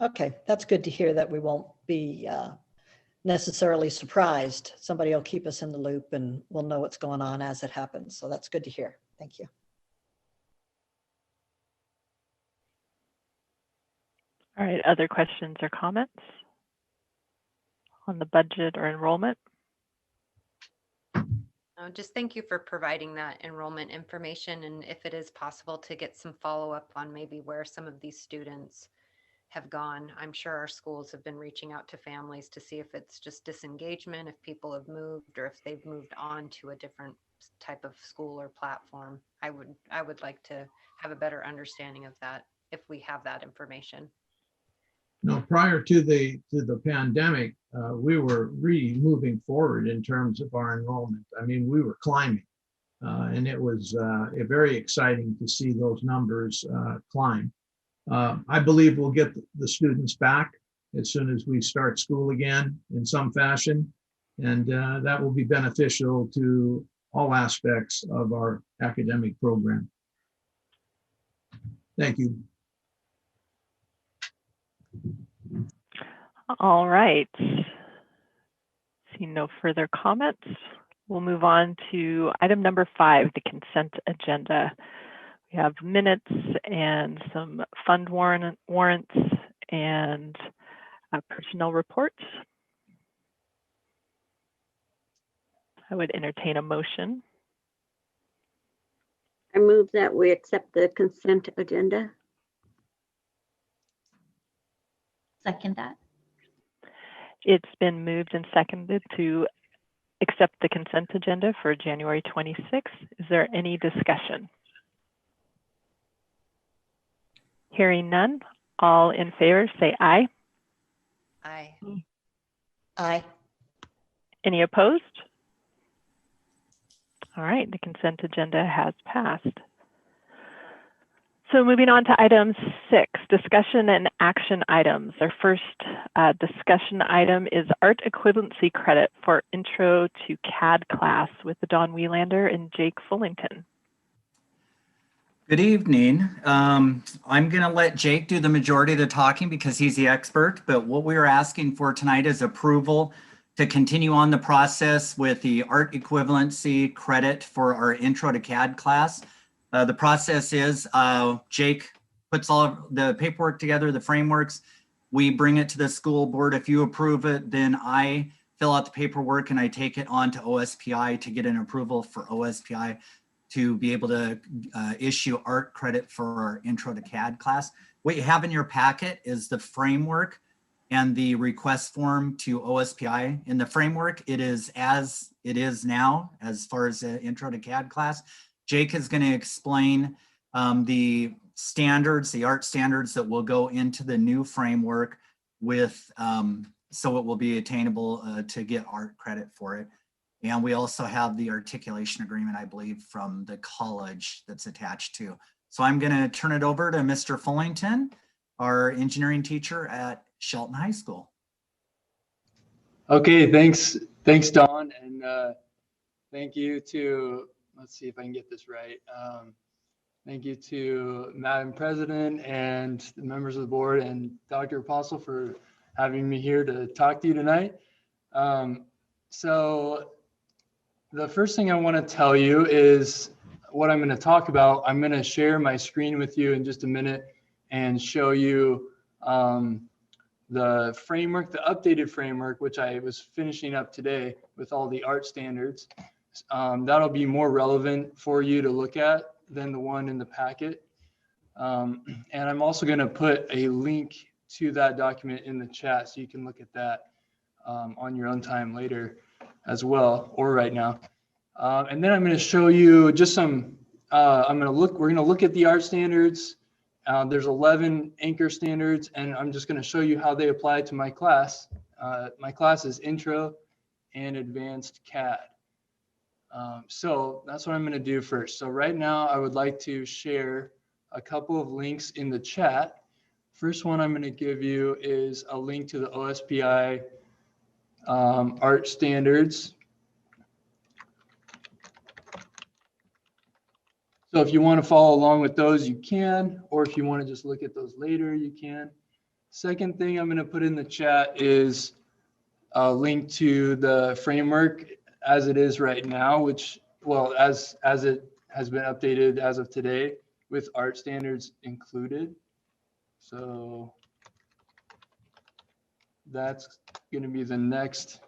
Okay, that's good to hear that we won't be necessarily surprised. Somebody will keep us in the loop and we'll know what's going on as it happens. So that's good to hear. Thank you. All right, other questions or comments on the budget or enrollment? Just thank you for providing that enrollment information, and if it is possible to get some follow-up on maybe where some of these students have gone. I'm sure our schools have been reaching out to families to see if it's just disengagement, if people have moved, or if they've moved on to a different type of school or platform. I would like to have a better understanding of that if we have that information. No, prior to the pandemic, we were really moving forward in terms of our enrollment. I mean, we were climbing, and it was very exciting to see those numbers climb. I believe we'll get the students back as soon as we start school again in some fashion, and that will be beneficial to all aspects of our academic program. Thank you. All right. See no further comments. We'll move on to item number 5, the consent agenda. We have minutes and some fund warrants and personnel reports. I would entertain a motion. I move that we accept the consent agenda. Second that. It's been moved and seconded to accept the consent agenda for January 26th. Is there any discussion? Hearing none, all in favor say aye. Aye. Aye. Any opposed? All right, the consent agenda has passed. So moving on to item 6, discussion and action items. Our first discussion item is art equivalency credit for intro to CAD class with Don Wielander and Jake Fullington. Good evening. I'm going to let Jake do the majority of the talking because he's the expert, but what we're asking for tonight is approval to continue on the process with the art equivalency credit for our intro to CAD class. The process is Jake puts all of the paperwork together, the frameworks. We bring it to the school board. If you approve it, then I fill out the paperwork and I take it on to OSPI to get an approval for OSPI to be able to issue art credit for our intro to CAD class. What you have in your packet is the framework and the request form to OSPI. In the framework, it is as it is now as far as the intro to CAD class. Jake is going to explain the standards, the art standards that will go into the new framework with so it will be attainable to get art credit for it. And we also have the articulation agreement, I believe, from the college that's attached to. So I'm going to turn it over to Mr. Fullington, our engineering teacher at Shelton High School. Okay, thanks, Dawn, and thank you to, let's see if I can get this right. Thank you to Madam President and the members of the board and Dr. Apostle for having me here to talk to you tonight. So the first thing I want to tell you is what I'm going to talk about. I'm going to share my screen with you in just a minute and show you the framework, the updated framework, which I was finishing up today with all the art standards. That'll be more relevant for you to look at than the one in the packet. And I'm also going to put a link to that document in the chat so you can look at that on your own time later as well, or right now. And then I'm going to show you just some, we're going to look at the art standards. There's 11 anchor standards, and I'm just going to show you how they apply to my class. My class is Intro and Advanced CAD. So that's what I'm going to do first. So right now I would like to share a couple of links in the chat. First one I'm going to give you is a link to the OSPI art standards. So if you want to follow along with those, you can, or if you want to just look at those later, you can. Second thing I'm going to put in the chat is a link to the framework as it is right now, which, well, as it has been updated as of today with art standards included. So that's going to be the next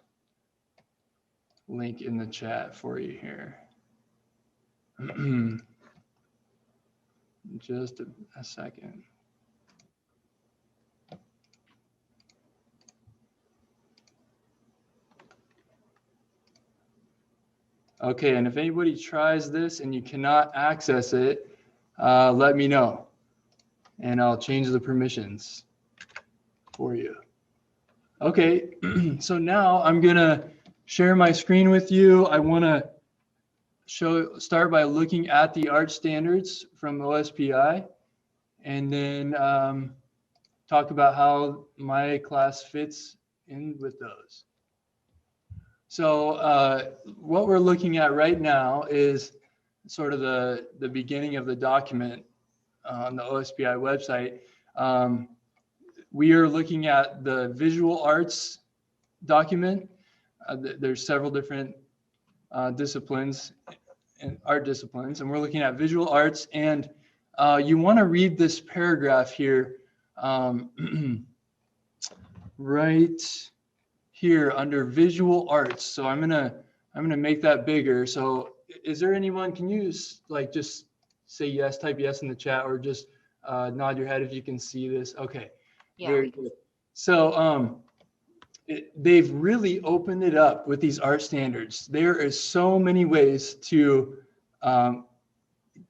link in the chat for you here. Just a second. Okay, and if anybody tries this and you cannot access it, let me know and I'll change the permissions for you. Okay, so now I'm gonna share my screen with you. I wanna start by looking at the art standards from OSPI and then talk about how my class fits in with those. So what we're looking at right now is sort of the beginning of the document on the OSPI website. We are looking at the visual arts document. There's several different disciplines and art disciplines, and we're looking at visual arts. And you want to read this paragraph here, right here under visual arts. So I'm gonna make that bigger. So is there anyone, can you like just say yes, type yes in the chat, or just nod your head if you can see this? Okay, yeah. Very good. So they've really opened it up with these art standards. There is so many ways to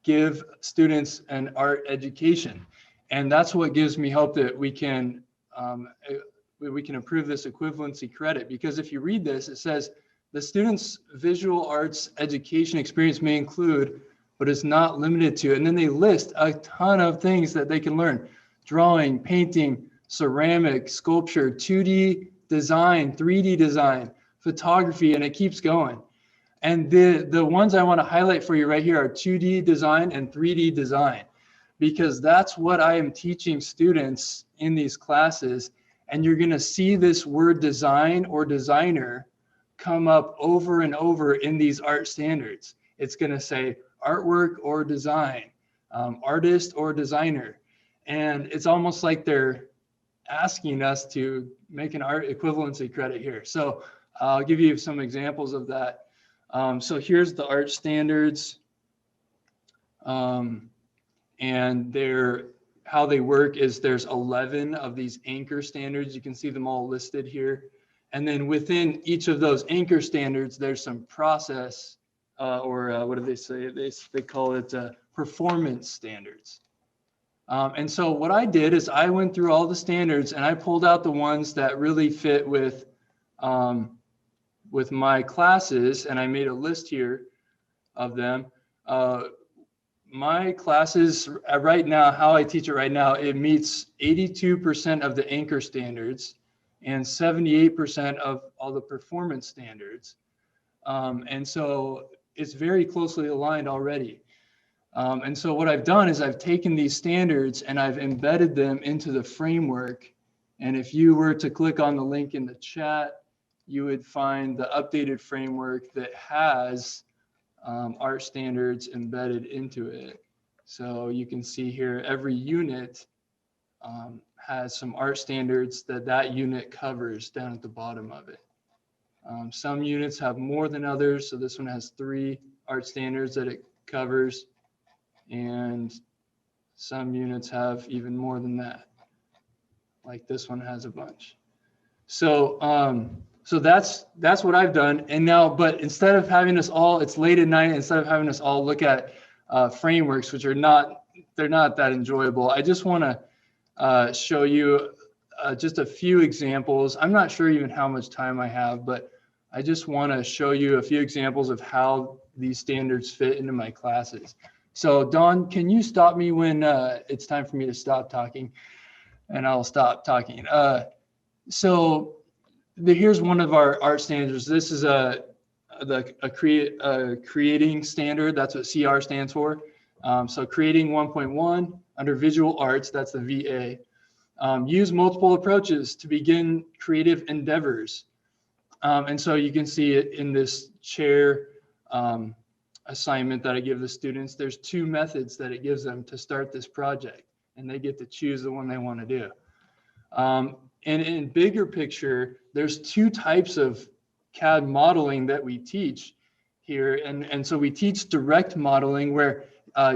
give students an art education, and that's what gives me hope that we can improve this equivalency credit. Because if you read this, it says the student's visual arts education experience may include, but is not limited to, and then they list a ton of things that they can learn: drawing, painting, ceramic, sculpture, 2D design, 3D design, photography, and it keeps going. And the ones I want to highlight for you right here are 2D design and 3D design, because that's what I am teaching students in these classes. And you're going to see this word design or designer come up over and over in these art standards. It's going to say artwork or design, artist or designer. And it's almost like they're asking us to make an art equivalency credit here. So I'll give you some examples of that. So here's the art standards, and how they work is there's 11 of these anchor standards. You can see them all listed here. And then within each of those anchor standards, there's some process what do they say? They call it performance standards. And so what I did is I went through all the standards and I pulled out the ones that really fit with my classes, and I made a list here of them. My classes right now, how I teach it right now, it meets 82% of the anchor standards and 78% of all the performance standards. And so it's very closely aligned already. And so what I've done is I've taken these standards and I've embedded them into the framework. And if you were to click on the link in the chat, you would find the updated framework that has art standards embedded into it. So you can see here, every unit has some art standards that unit covers down at the bottom of it. Some units have more than others. So this one has 3 art standards that it covers. And some units have even more than that. Like this one has a bunch. So so that's what I've done. And now, but instead of having us all, it's late at night, instead of having us all look at frameworks, which are they're not that enjoyable, I just want to show you just a few examples. I'm not sure even how much time I have, but I just want to show you a few examples of how these standards fit into my classes. So Dawn, can you stop me when it's time for me to stop talking? And I'll stop talking. Here's one of our art standards. This is a creating standard. That's what CR stands for. So creating 1.1 under visual arts, that's the VA. Use multiple approaches to begin creative endeavors. And so you can see it in this chair assignment that I give the students. There's 2 methods that it gives them to start this project, and they get to choose the one they want to do. And in bigger picture, there's 2 types of CAD modeling that we teach here. And so we teach direct modeling, where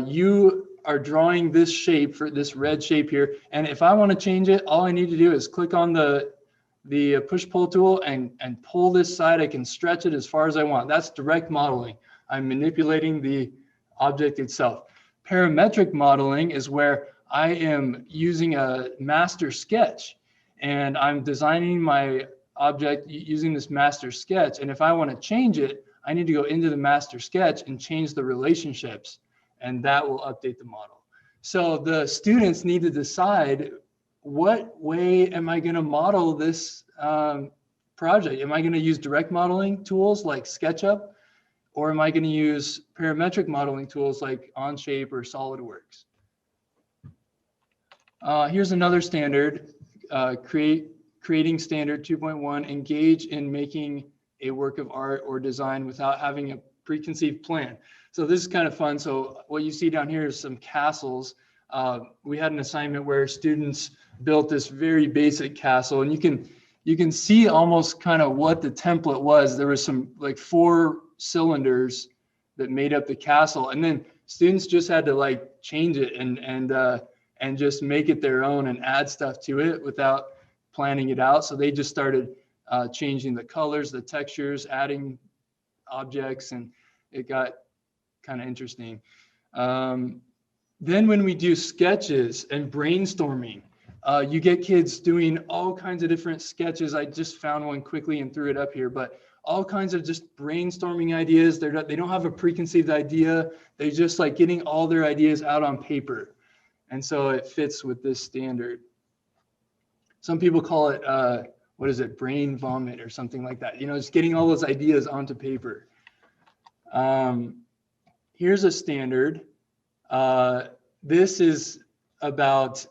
you are drawing this shape, for this red shape here. And if I want to change it, all I need to do is click on the push-pull tool and pull this side. I can stretch it as far as I want. That's direct modeling. I'm manipulating the object itself. Parametric modeling is where I am using a master sketch and I'm designing my object using this master sketch. And if I want to change it, I need to go into the master sketch and change the relationships, and that will update the model. So the students need to decide, what way am I going to model this project? Am I going to use direct modeling tools like SketchUp? Or am I going to use parametric modeling tools like Onshape or SolidWorks? Here's another standard, creating standard 2.1, engage in making a work of art or design without having a preconceived plan. So this is kind of fun. So what you see down here is some castles. We had an assignment where students built this very basic castle, and you can see almost kind of what the template was. There was some like 4 cylinders that made up the castle, and then students just had to like change it and just make it their own and add stuff to it without planning it out. So they just started changing the colors, the textures, adding objects, and it got kind of interesting. Then when we do sketches and brainstorming, you get kids doing all kinds of different sketches. I just found one quickly and threw it up here, but all kinds of just brainstorming ideas. They don't have a preconceived idea. They're just like getting all their ideas out on paper. And so it fits with this standard. Some people call it, what is it, brain vomit or something like that. You know, just getting all those ideas onto paper. Here's a standard. This is about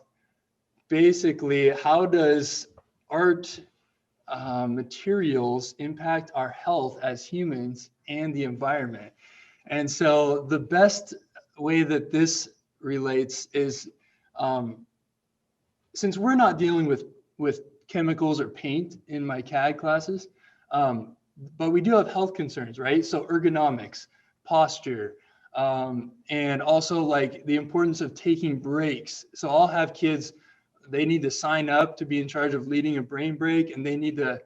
basically how does art materials impact our health as humans and the environment. And so the best way that this relates is, since we're not dealing with chemicals or paint in my CAD classes, but we do have health concerns, right? So ergonomics, posture, and also like the importance of taking breaks. So I'll have kids, they need to sign up to be in charge of leading a brain break, and they need to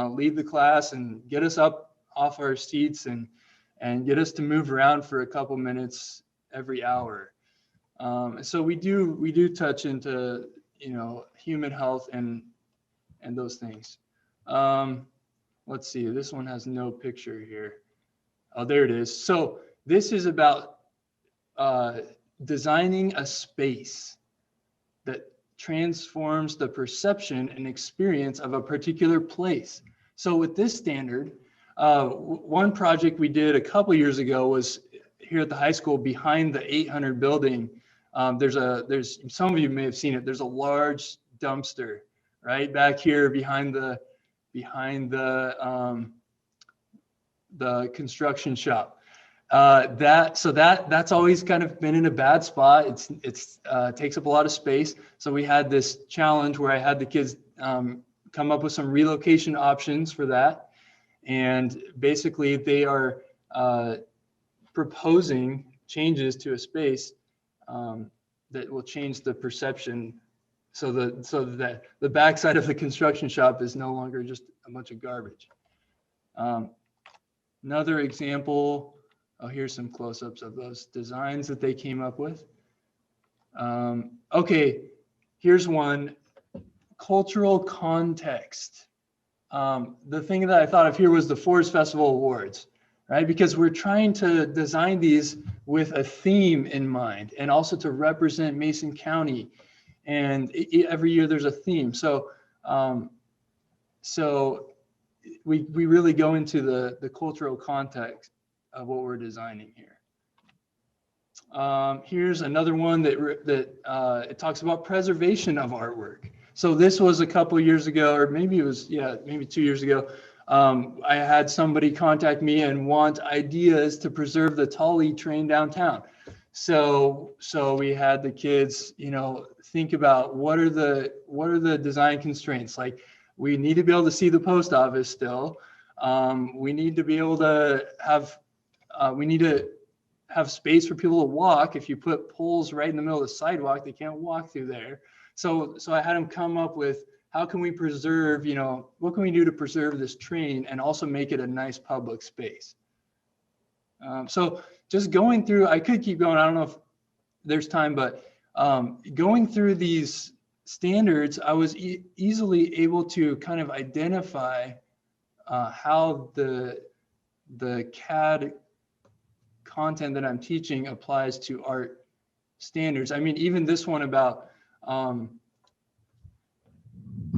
lead the class and get us up off our seats and get us to move around for a couple minutes every hour. So we do touch into, human health and those things. Let's see, this one has no picture here. Oh, there it is. So this is about designing a space that transforms the perception and experience of a particular place. So with this standard, one project we did a couple years ago was here at the high school behind the 800 building. There's some of you may have seen it. There's a large dumpster right back here behind the construction shop. That's always kind of been in a bad spot. It takes up a lot of space. So we had this challenge where I had the kids come up with some relocation options for that. And basically they are proposing changes to a space that will change the perception so that the backside of the construction shop is no longer just a bunch of garbage. Another example, here's some close-ups of those designs that they came up with. Okay, here's one, cultural context. The thing that I thought of here was the Forest Festival Awards, right? Because we're trying to design these with a theme in mind and also to represent Mason County. And every year there's a theme. So, we really go into the cultural context of what we're designing here. Here's another one that it talks about preservation of artwork. So this was a couple of years ago, or maybe it was, maybe 2 years ago. I had somebody contact me and want ideas to preserve the Tully train downtown. So we had the kids, think about what are the design constraints. Like, we need to be able to see the post office still. We need to be able to have, have space for people to walk. If you put poles right in the middle of the sidewalk, they can't walk through there. So I had them come up with, how can we preserve, what can we do to preserve this train and also make it a nice public space? So just going through, I could keep going. I don't know if there's time, but going through these standards, I was easily able to kind of identify how the CAD content that I'm teaching applies to art standards. I mean, even this one about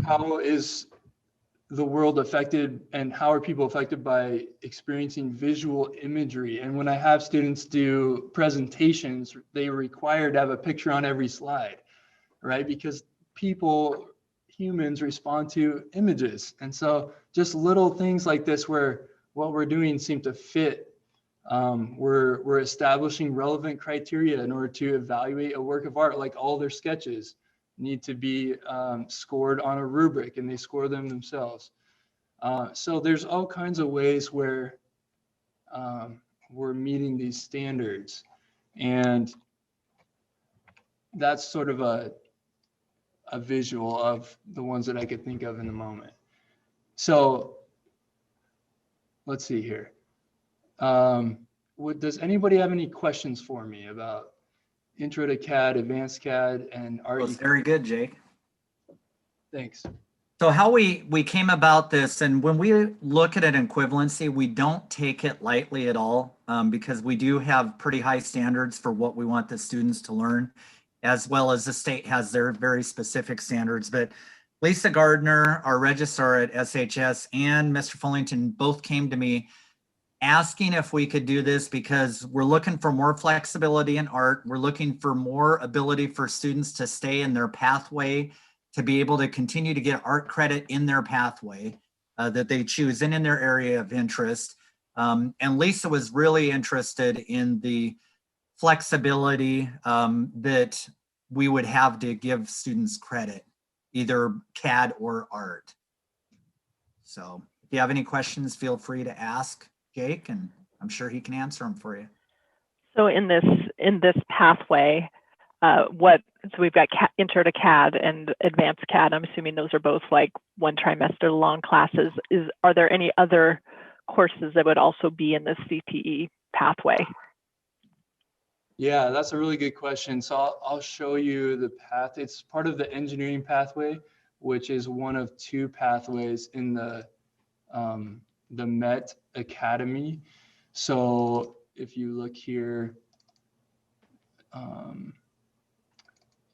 how is the world affected and how are people affected by experiencing visual imagery. And when I have students do presentations, they are required to have a picture on every slide, right? Because humans respond to images. And so just little things like this where what we're doing seem to fit. We're establishing relevant criteria in order to evaluate a work of art, like all their sketches need to be scored on a rubric, and they score them themselves. So there's all kinds of ways where we're meeting these standards, and that's sort of a visual of the ones that I could think of in the moment. So let's see here. Does anybody have any questions for me about Intro to CAD, Advanced CAD, and art? Well, very good, Jake. Thanks. So how we came about this, and when we look at an equivalency, we don't take it lightly at all, because we do have pretty high standards for what we want the students to learn, as well as the state has their very specific standards. But Lisa Gardner, our registrar at SHS, and Mr. Fullington both came to me asking if we could do this because we're looking for more flexibility in art. We're looking for more ability for students to stay in their pathway, to be able to continue to get art credit in their pathway that they choose and in their area of interest. And Lisa was really interested in the flexibility that we would have to give students credit, either CAD or art. So if you have any questions, feel free to ask Jake, and I'm sure he can answer them for you. So in this pathway, so we've got Intro to CAD and Advanced CAD. I'm assuming those are both like 1 trimester long classes. Are there any other courses that would also be in the CTE pathway? Yeah, that's a really good question. So I'll show you the path. It's part of the engineering pathway, which is one of two pathways in the MET Academy. So if you look here,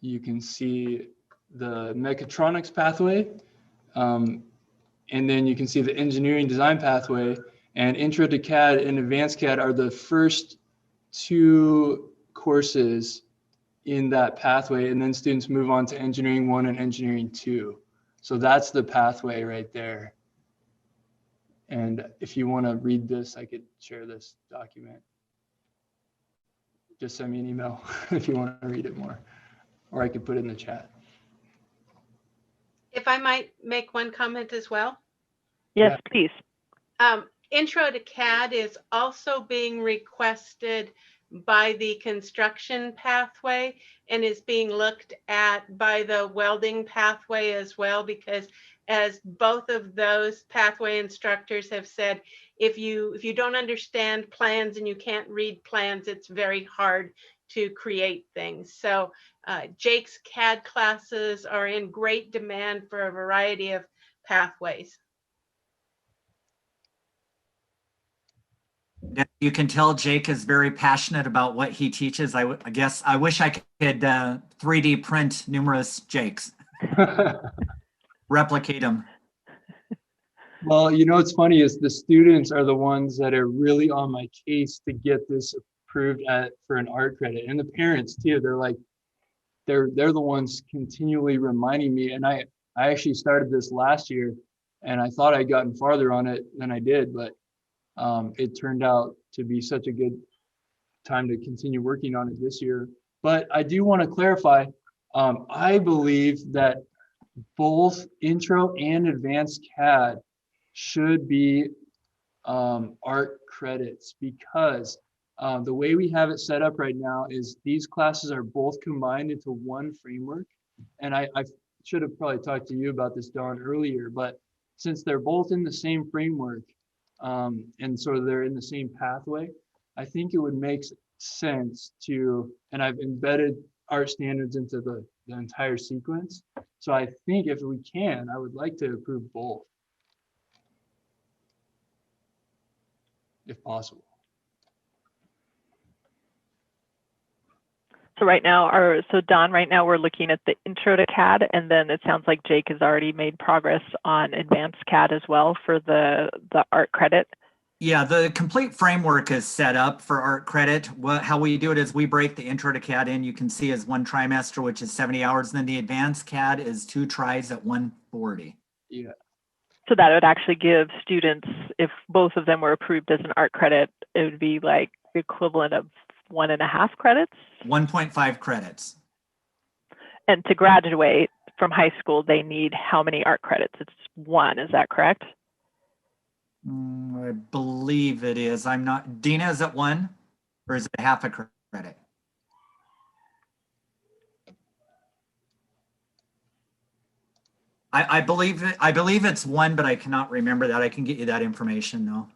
you can see the mechatronics pathway, and then you can see the engineering design pathway, and Intro to CAD and Advanced CAD are the first two courses in that pathway, and then students move on to Engineering 1 and Engineering 2. So that's the pathway right there. And if you want to read this, I could share this document. Just send me an email if you want to read it more, or I could put it in the chat. If I might make one comment as well. Yes, please. Intro to CAD is also being requested by the construction pathway and is being looked at by the welding pathway as well, because as both of those pathway instructors have said, if you don't understand plans and you can't read plans, it's very hard to create things. So Jake's CAD classes are in great demand for a variety of pathways. You can tell Jake is very passionate about what he teaches. I guess I wish I could 3D print numerous Jakes, replicate them. Well, you know, what's funny is the students are the ones that are really on my case to get this approved for an art credit, and the parents too. They're like, they're the ones continually reminding me. And I actually started this last year, and I thought I'd gotten farther on it than I did, but it turned out to be such a good time to continue working on it this year. But I do want to clarify, I believe that both intro and advanced CAD should be art credits, because the way we have it set up right now is these classes are both combined into one framework. And I should have probably talked to you about this, Dawn, earlier, but since they're both in the same framework, and so they're in the same pathway, I think it would make sense to, and I've embedded art standards into the entire sequence. So I think if we can, I would like to approve both, if possible. So right now, Don, right now we're looking at the intro to CAD, and then it sounds like Jake has already made progress on advanced CAD as well for the art credit. Yeah, the complete framework is set up for art credit. How we do it is we break the intro to CAD in, you can see, as one trimester, which is 70 hours, and then the advanced CAD is 2 tries at 140. Yeah. So that would actually give students, if both of them were approved as an art credit, it would be like the equivalent of 1.5 credits? 1.5 credits. And to graduate from high school, they need how many art credits? It's 1, is that correct? I believe it is. I'm not, Dina, is it 1 or is it half a credit? I believe it's 1, but I cannot remember that. I can get you that information though.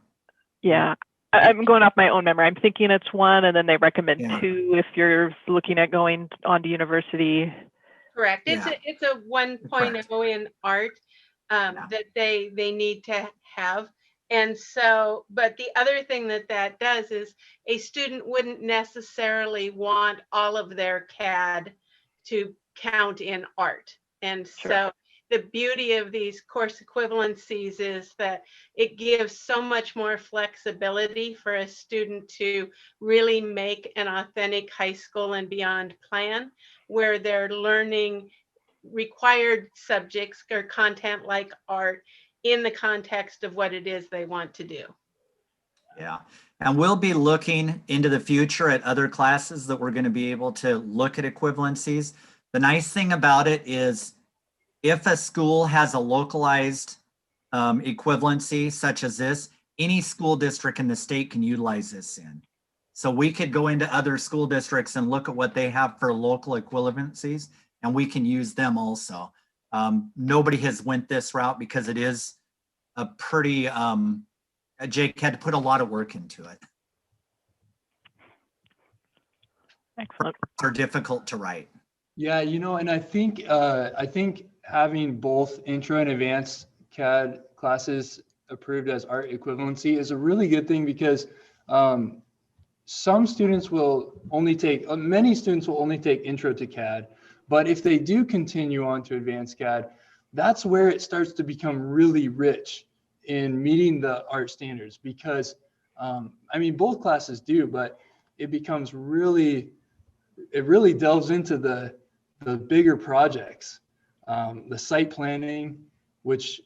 Yeah. I'm going off my own memory. I'm thinking it's 1, and then they recommend 2 if you're looking at going on to university. Correct. It's a 1.0 in art that they need to have. And so, but the other thing that does is a student wouldn't necessarily want all of their CAD to count in art. And so the beauty of these course equivalencies is that it gives so much more flexibility for a student to really make an authentic high school and beyond plan, where they're learning required subjects or content like art in the context of what it is they want to do. Yeah, and we'll be looking into the future at other classes that we're going to be able to look at equivalencies. The nice thing about it is if a school has a localized equivalency such as this, any school district in the state can utilize this in. So we could go into other school districts and look at what they have for local equivalencies, and we can use them also. Nobody has went this route because it is a pretty, Jake had to put a lot of work into it. Excellent. are difficult to write. Yeah, and I think having both intro and advanced CAD classes approved as art equivalency is a really good thing, because some students will only take, many students will only take intro to CAD, but if they do continue on to advanced CAD, that's where it starts to become really rich in meeting the art standards, because I mean, both classes do, but it becomes really, it really delves into the bigger projects, the site planning, which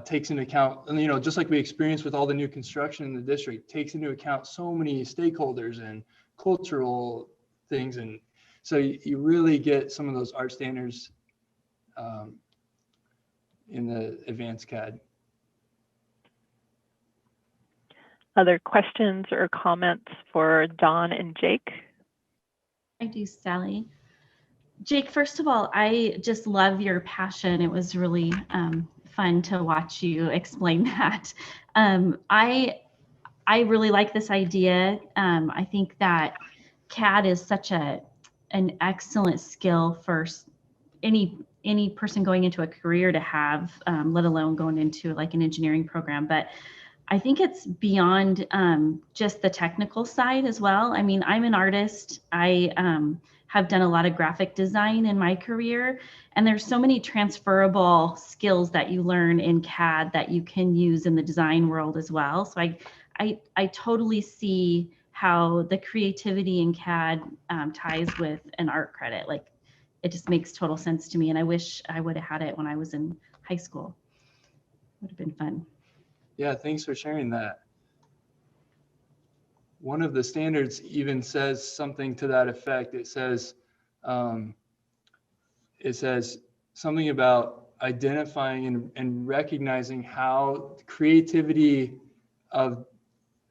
takes into account, just like we experienced with all the new construction in the district, takes into account so many stakeholders and cultural things. And so you really get some of those art standards in the advanced CAD. Other questions or comments for Dawn and Jake? I do, Sally. Jake, first of all, I just love your passion. It was really fun to watch you explain that. I really like this idea. I think that CAD is such an excellent skill for any person going into a career to have, let alone going into like an engineering program. But I think it's beyond just the technical side as well. I mean, I'm an artist. I have done a lot of graphic design in my career, and there's so many transferable skills that you learn in CAD that you can use in the design world as well. So I totally see how the creativity in CAD ties with an art credit. Like, it just makes total sense to me, and I wish I would have had it when I was in high school. Would have been fun. Yeah, thanks for sharing that. One of the standards even says something to that effect. It says something about identifying and recognizing how creativity of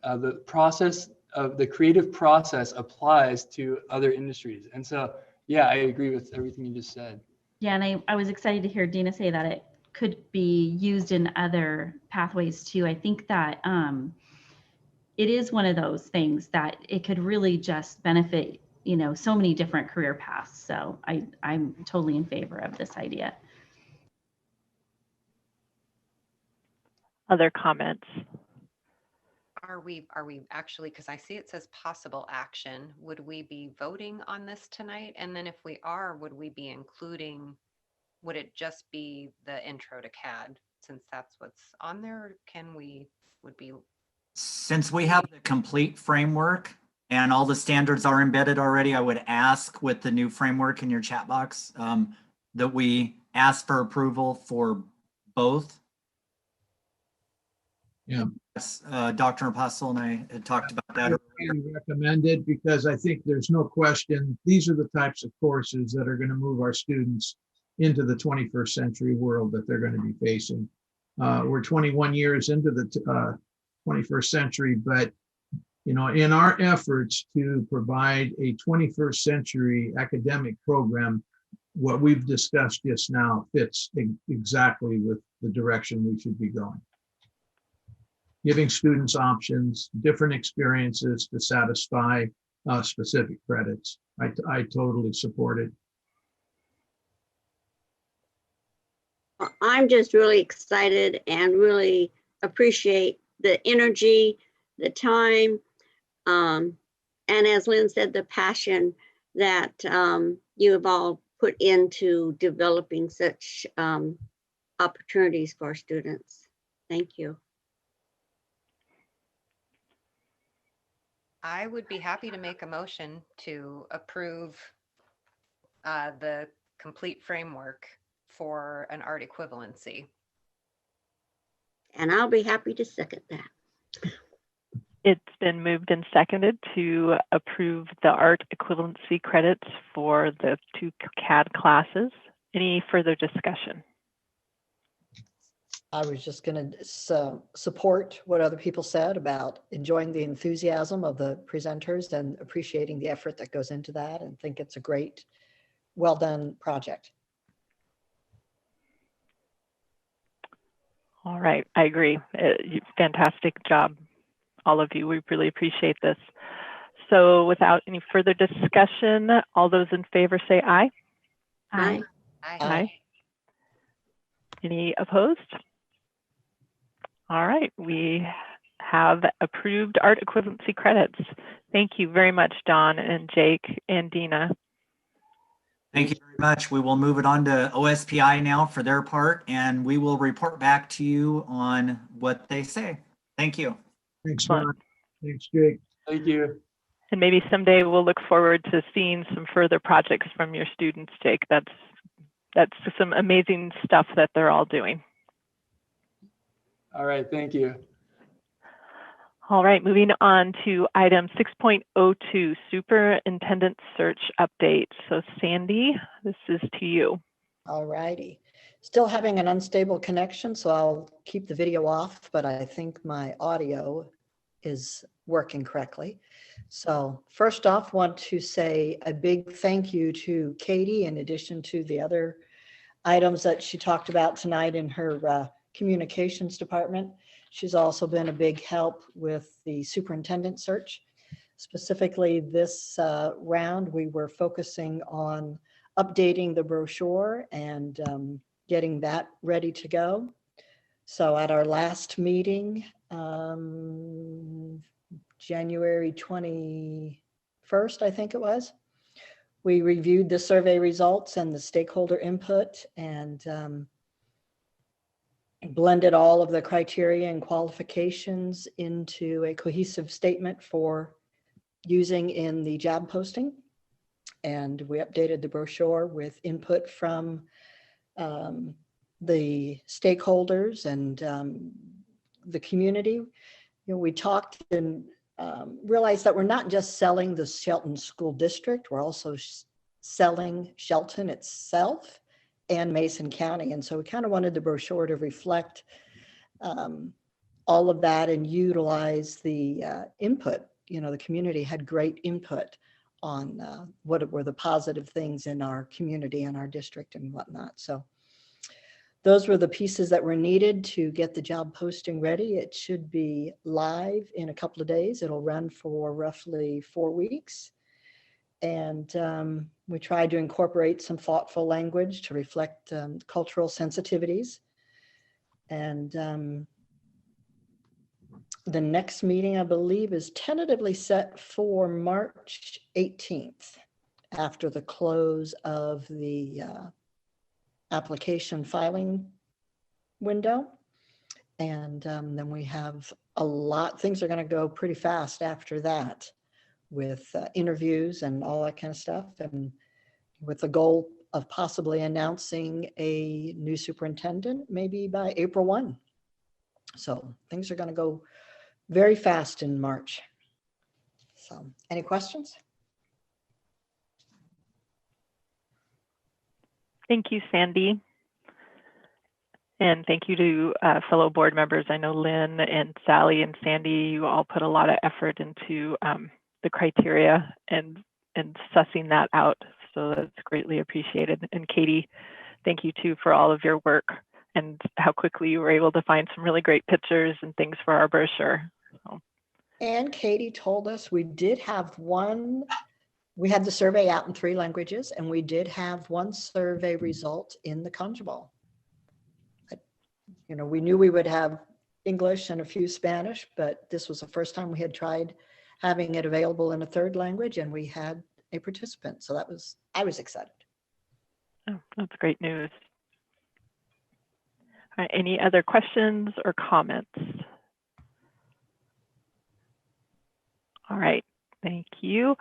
the process of the creative process applies to other industries. And so, yeah, I agree with everything you just said. Yeah, and I was excited to hear Dina say that it could be used in other pathways too. I think that it is one of those things that it could really just benefit, so many different career paths. So I'm totally in favor of this idea. Other comments? Are we actually, because I see it says possible action, would we be voting on this tonight? And then if we are, would we be including, would it just be the intro to CAD since that's what's on there? Or Since we have the complete framework and all the standards are embedded already, I would ask with the new framework in your chat box that we ask for approval for both. Yeah. Dr. Apostle and I had talked about that. I recommend it because I think there's no question these are the types of courses that are going to move our students into the 21st century world that they're going to be facing. We're 21 years into the 21st century, but in our efforts to provide a 21st century academic program, what we've discussed just now fits exactly with the direction we should be going. Giving students options, different experiences to satisfy specific credits. I totally support it. I'm just really excited and really appreciate the energy, the time, and as Lynn said, the passion that you have all put into developing such opportunities for students. Thank you. I would be happy to make a motion to approve the complete framework for an art equivalency. And I'll be happy to second that. It's been moved and seconded to approve the art equivalency credits for the 2 CAD classes. Any further discussion? I was just going to support what other people said about enjoying the enthusiasm of the presenters and appreciating the effort that goes into that, and think it's a great, well done project. All right, I agree. Fantastic job, all of you. We really appreciate this. So without any further discussion, all those in favor say aye. Aye. Aye. Any opposed? All right, we have approved art equivalency credits. Thank you very much, Don and Jake and Dina. Thank you very much. We will move it on to OSPI now for their part, and we will report back to you on what they say. Thank you. Thanks, Don. Thanks, Jake. Thank you. And maybe someday we'll look forward to seeing some further projects from your students, Jake. That's some amazing stuff that they're all doing. All right, thank you. All right, moving on to item 6.02, superintendent search update. So Sandy, this is to you. All righty. Still having an unstable connection, so I'll keep the video off, but I think my audio is working correctly. So first off, want to say a big thank you to Katie, in addition to the other items that she talked about tonight in her communications department. She's also been a big help with the superintendent search. Specifically this round, we were focusing on updating the brochure and getting that ready to go. So at our last meeting, January 21st, I think it was, we reviewed the survey results and the stakeholder input and blended all of the criteria and qualifications into a cohesive statement for using in the job posting. And we updated the brochure with input from the stakeholders and the community. You know, we talked and realized that we're not just selling the Shelton School District, we're also selling Shelton itself and Mason County. And so we kind of wanted the brochure to reflect all of that and utilize the input. You know, the community had great input on what were the positive things in our community and our district and whatnot. So those were the pieces that were needed to get the job posting ready. It should be live in a couple of days. It'll run for roughly 4 weeks. And we tried to incorporate some thoughtful language to reflect cultural sensitivities. And the next meeting, I believe, is tentatively set for March 18th, after the close of the application filing window. And then we have a lot, things are going to go pretty fast after that, with interviews and all that kind of stuff, and with the goal of possibly announcing a new superintendent maybe by April 1. So things are going to go very fast in March. So any questions? Thank you, Sandy. And thank you to fellow board members. I know Lynn and Sally and Sandy, you all put a lot of effort into the criteria and sussing that out. So that's greatly appreciated. And Katie, thank you too for all of your work and how quickly you were able to find some really great pictures and things for our brochure. So. And Katie told us we did have we had the survey out in 3 languages, and we did have one survey result in the conjugable. You know, we knew we would have English and a few Spanish, but this was the first time we had tried having it available in a 3rd language, and we had a participant. So I was excited. Oh, that's great news. All right, any other questions or comments? All right, thank you.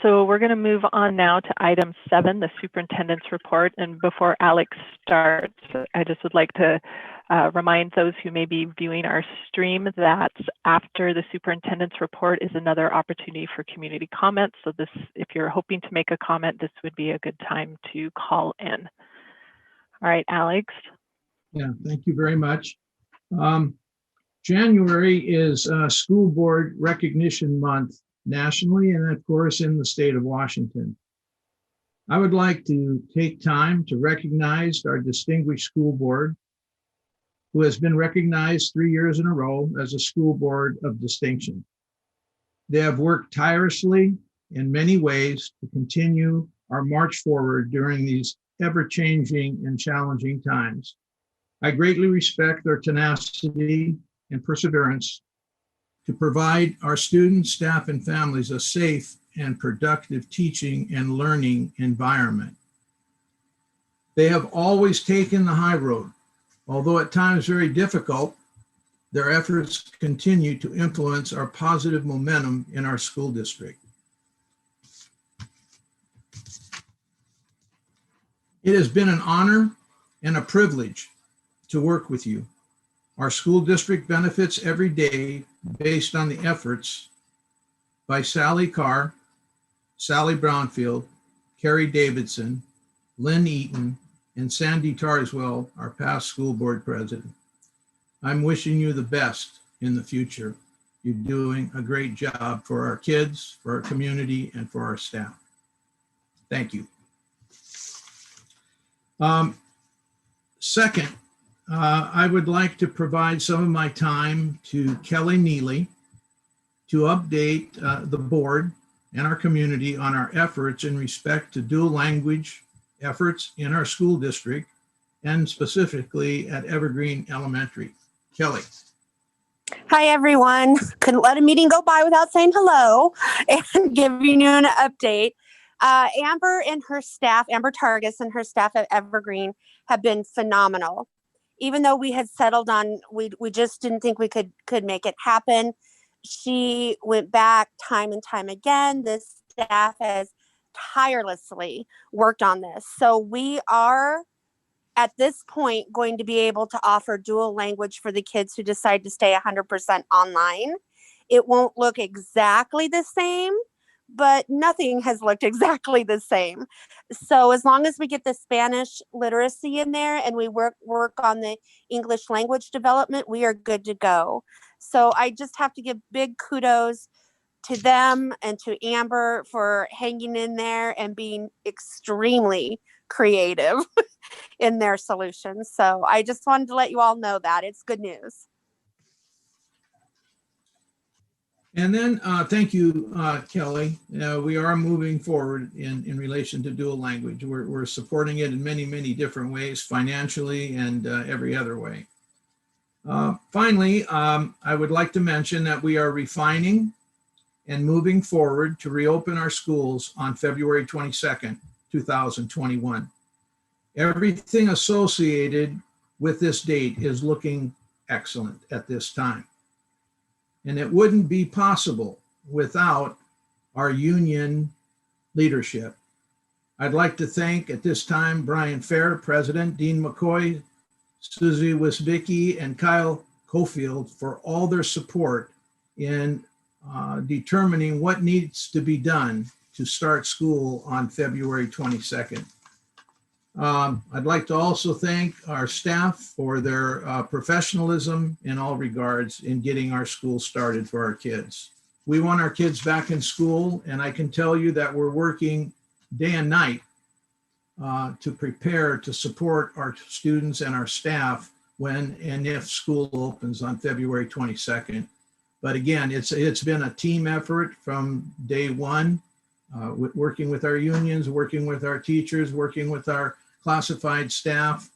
So we're going to move on now to item 7, the superintendent's report. And before Alex starts, I just would like to remind those who may be viewing our stream that after the superintendent's report is another opportunity for community comments. So this, if you're hoping to make a comment, this would be a good time to call in. All right, Alex. Yeah, thank you very much. January is School Board Recognition Month nationally, and of course in the state of Washington. I would like to take time to recognize our distinguished school board, who has been recognized 3 years in a row as a school board of distinction. They have worked tirelessly in many ways to continue our march forward during these ever-changing and challenging times. I greatly respect their tenacity and perseverance to provide our students, staff, and families a safe and productive teaching and learning environment. They have always taken the high road. Although at times very difficult, their efforts continue to influence our positive momentum in our school district. It has been an honor and a privilege to work with you. Our school district benefits every day based on the efforts by Sally Carr, Sally Brownfield, Carrie Davidson, Lynn Eaton, and Sandy Tarswell, our past school board president. I'm wishing you the best in the future. You're doing a great job for our kids, for our community, and for our staff. Thank you. Second, I would like to provide some of my time to Kelly Neely to update the board and our community on our efforts in respect to dual language efforts in our school district and specifically at Evergreen Elementary. Kelly. Hi, everyone. Couldn't let a meeting go by without saying hello and giving you an update. Amber and her staff, Amber Targus and her staff at Evergreen have been phenomenal. Even though we had settled on, we just didn't think we could make it happen. She went back time and time again. The staff has tirelessly worked on this. So we are at this point going to be able to offer dual language for the kids who decide to stay 100% online. It won't look exactly the same, but nothing has looked exactly the same. So as long as we get the Spanish literacy in there and we work on the English language development, we are good to go. So I just have to give big kudos to them and to Amber for hanging in there and being extremely creative in their solutions. So I just wanted to let you all know that it's good news. And then thank you, Kelly. We are moving forward in relation to dual language. We're supporting it in many, many different ways, financially and every other way. Finally, I would like to mention that we are refining and moving forward to reopen our schools on February 22nd, 2021. Everything associated with this date is looking excellent at this time. And it wouldn't be possible without our union leadership. I'd like to thank at this time Brian Fair, President, Dean McCoy, Susie Wisbicki, and Kyle Cofield for all their support in determining what needs to be done to start school on February 22nd. I'd like to also thank our staff for their professionalism in all regards in getting our school started for our kids. We want our kids back in school, and I can tell you that we're working day and night to prepare to support our students and our staff when and if school opens on February 22nd. But again, it's been a team effort from day one, working with our unions, working with our teachers, working with our classified staff.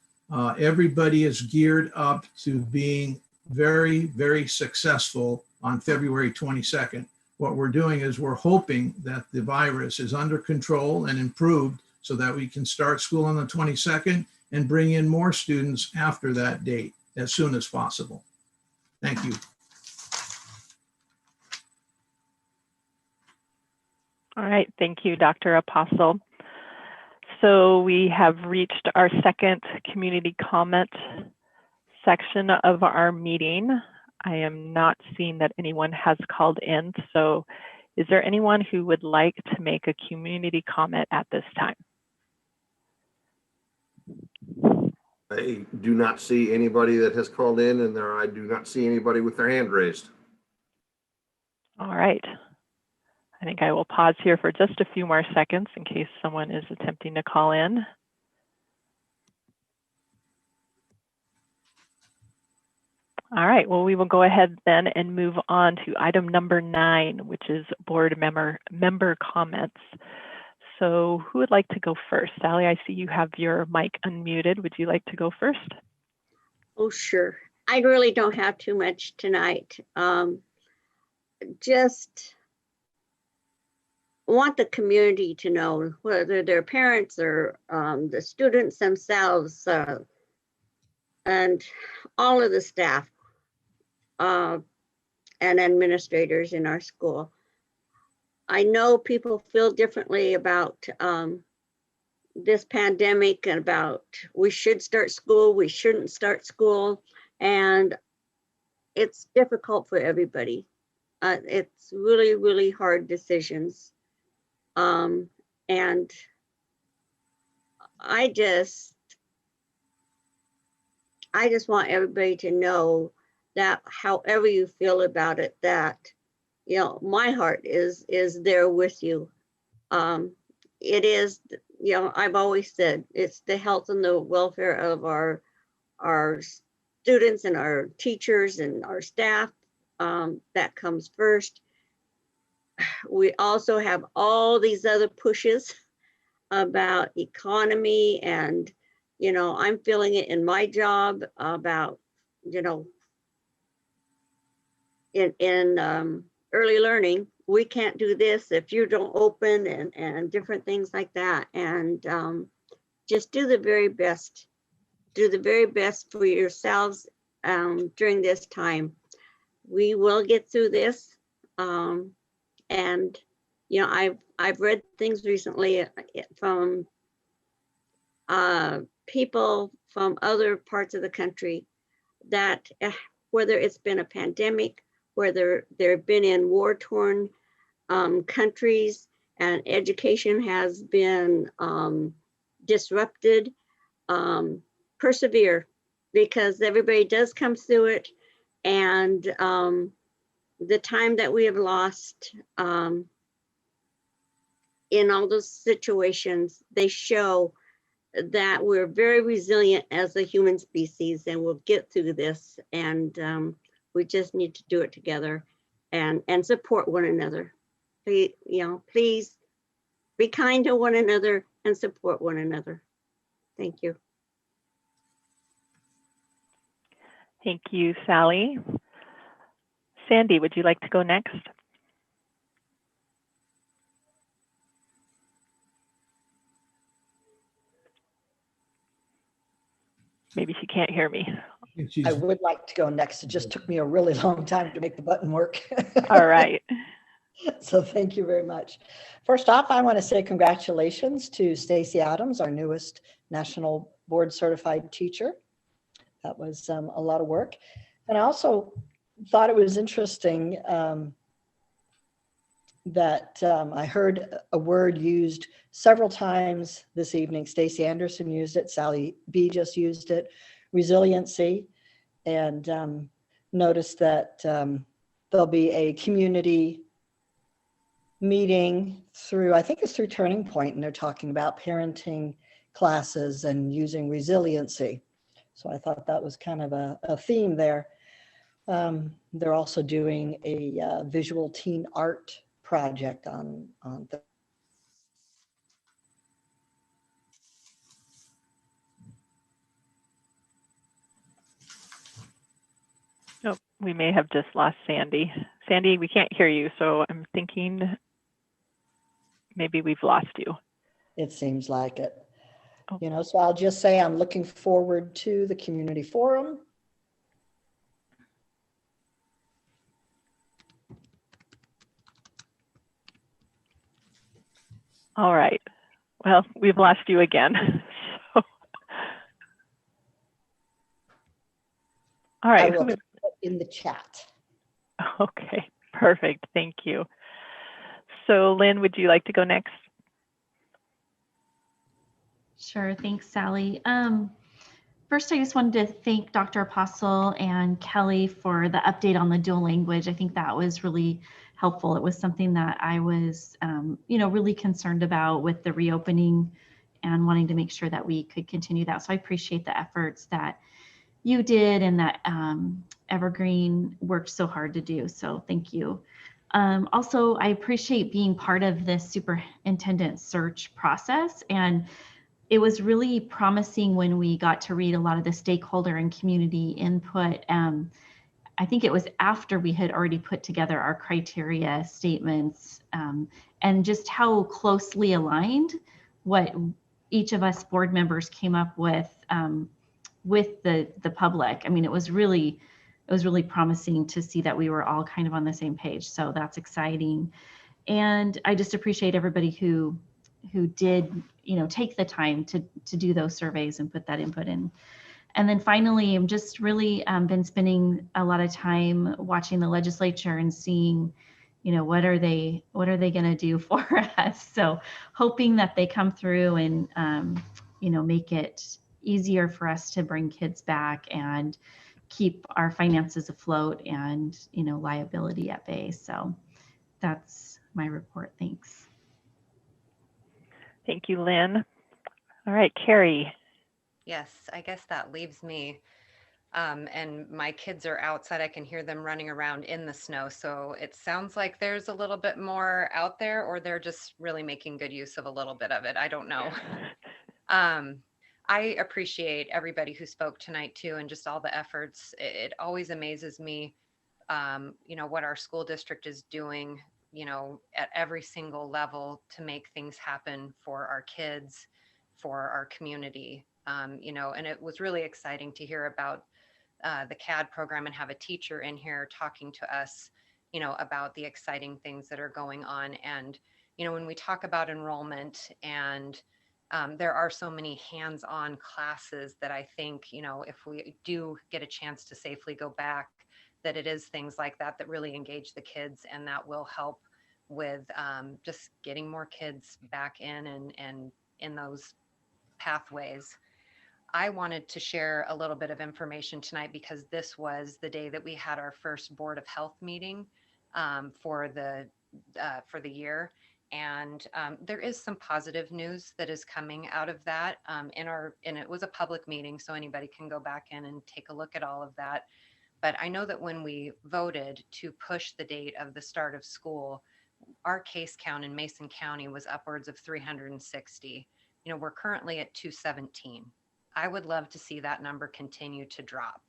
Everybody is geared up to being very, very successful on February 22nd. What we're doing is we're hoping that the virus is under control and improved so that we can start school on the 22nd and bring in more students after that date as soon as possible. Thank you. All right, thank you, Dr. Apostle. So we have reached our second community comment section of our meeting. I am not seeing that anyone has called in. So is there anyone who would like to make a community comment at this time? I do not see anybody that has called in, and I do not see anybody with their hand raised. All right. I think I will pause here for just a few more seconds in case someone is attempting to call in. All right, well, we will go ahead then and move on to item number 9, which is board member comments. So who would like to go first? Sally, I see you have your mic unmuted. Would you like to go first? Oh, sure. I really don't have too much tonight. Just want the community to know, whether their parents or the students themselves and all of the staff and administrators in our school. I know people feel differently about this pandemic and about we should start school, we shouldn't start school, and it's difficult for everybody. It's really, really hard decisions. And I just want everybody to know that however you feel about it, that, you know, my heart is there with you. It is, you know, I've always said it's the health and the welfare of our students and our teachers and our staff that comes first. We also have all these other pushes about economy, and, you know, I'm feeling it in my job about, you know, in early learning, we can't do this if you don't open, and different things like that. And just do the very best. Do the very best for yourselves during this time. We will get through this. And, you know, I've read things recently from people from other parts of the country that whether it's been a pandemic, whether they've been in war-torn countries and education has been disrupted, persevere, because everybody does come through it. And the time that we have lost in all those situations, they show that we're very resilient as a human species, and we'll get through this. And we just need to do it together and support one another. Please, you know, please be kind to one another and support one another. Thank you. Thank you, Sally. Sandy, would you like to go next? Maybe she can't hear me. I would like to go next. It just took me a really long time to make the button work. All right. So thank you very much. First off, I want to say congratulations to Stacy Adams, our newest national board certified teacher. That was a lot of work. And I also thought it was interesting that I heard a word used several times this evening. Stacy Anderson used it, Sally B just used it, resiliency, and noticed that there'll be a community meeting through, I think it's through Turning Point, and they're talking about parenting classes and using resiliency. So I thought that was kind of a theme there. They're also doing a visual teen art project on Oh, we may have just lost Sandy. Sandy, we can't hear you, so I'm thinking maybe we've lost you. It seems like it. Oh. You know, so I'll just say I'm looking forward to the community forum. All right. Well, we've lost you again. So. All right. I will put it in the chat. Okay, perfect. Thank you. So Lynn, would you like to go next? Sure. Thanks, Sally. First, I just wanted to thank Dr. Apostle and Kelly for the update on the dual language. I think that was really helpful. It was something that I was, really concerned about with the reopening and wanting to make sure that we could continue that. So I appreciate the efforts that you did and that Evergreen worked so hard to do. So thank you. Also, I appreciate being part of this superintendent search process. And it was really promising when we got to read a lot of the stakeholder and community input. I think it was after we had already put together our criteria statements, and just how closely aligned what each of us board members came up with the public. I mean, it was really promising to see that we were all kind of on the same page. So that's exciting. And I just appreciate everybody who did, take the time to do those surveys and put that input in. And then finally, I'm just really been spending a lot of time watching the legislature and seeing, what are they going to do for us? So hoping that they come through and, make it easier for us to bring kids back and keep our finances afloat and, liability at bay. So that's my report. Thanks. Thank you, Lynn. All right, Carrie. Yes, I guess that leaves me. And my kids are outside. I can hear them running around in the snow. So it sounds like there's a little bit more out there, or they're just really making good use of a little bit of it. I don't know. I appreciate everybody who spoke tonight too, and just all the efforts. It always amazes me, what our school district is doing, at every single level to make things happen for our kids, for our community. And it was really exciting to hear about the CAD program and have a teacher in here talking to us, about the exciting things that are going on. And, when we talk about enrollment and there are so many hands-on classes that I think, if we do get a chance to safely go back, that it is things like that that really engage the kids, and that will help with just getting more kids back in and in those pathways. I wanted to share a little bit of information tonight because this was the day that we had our first Board of Health meeting for the year. And there is some positive news that is coming out of that. And it was a public meeting, so anybody can go back in and take a look at all of that. But I know that when we voted to push the date of the start of school, our case count in Mason County was upwards of 360. We're currently at 217. I would love to see that number continue to drop.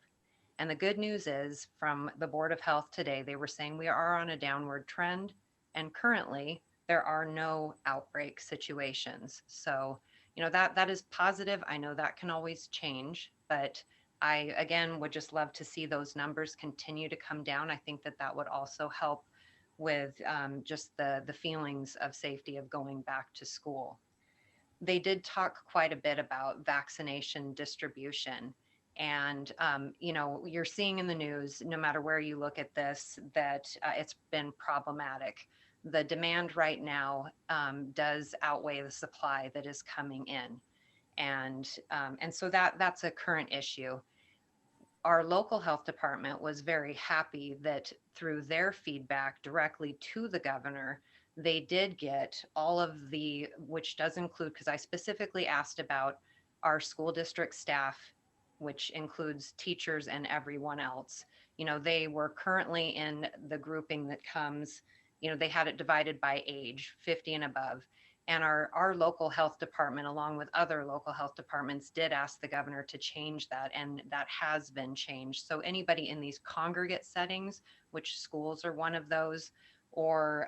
And the good news is from the Board of Health today, they were saying we are on a downward trend, and currently there are no outbreak situations. So, that is positive. I know that can always change, but I, again, would just love to see those numbers continue to come down. I think that would also help with just the feelings of safety of going back to school. They did talk quite a bit about vaccination distribution. And, you're seeing in the news, no matter where you look at this, that it's been problematic. The demand right now does outweigh the supply that is coming in. And so that's a current issue. Our local health department was very happy that through their feedback directly to the governor, they did get all of which does include, because I specifically asked about our school district staff, which includes teachers and everyone else. They were currently in the grouping that comes, they had it divided by age, 50 and above. And our local health department, along with other local health departments, did ask the governor to change that, and that has been changed. So anybody in these congregate settings, which schools are one of those, or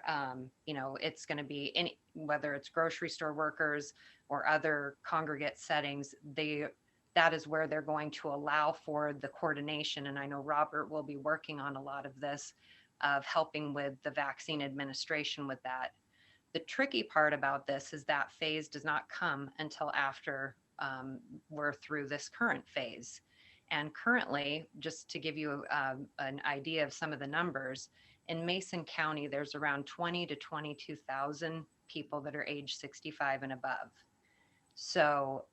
it's going to be whether it's grocery store workers or other congregate settings, that is where they're going to allow for the coordination. And I know Robert will be working on a lot of this, of helping with the vaccine administration with that. The tricky part about this is that phase does not come until after we're through this current phase. And currently, just to give you an idea of some of the numbers, in Mason County, there's around 20 to 22,000 people that are age 65 and above. So,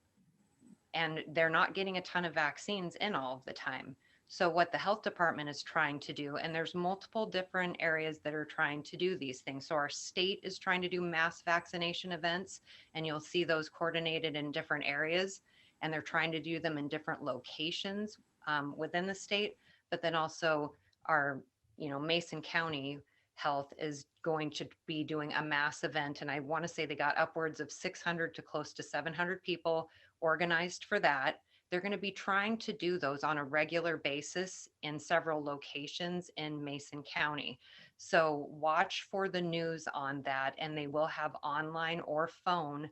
and they're not getting a ton of vaccines in all of the time. So what the health department is trying to do, and there's multiple different areas that are trying to do these things. So our state is trying to do mass vaccination events, and you'll see those coordinated in different areas, and they're trying to do them in different locations. within the state, but then also our, Mason County Health is going to be doing a mass event. And I want to say they got upwards of 600 to close to 700 people organized for that. They're going to be trying to do those on a regular basis in several locations in Mason County. So watch for the news on that, and they will have online or phone,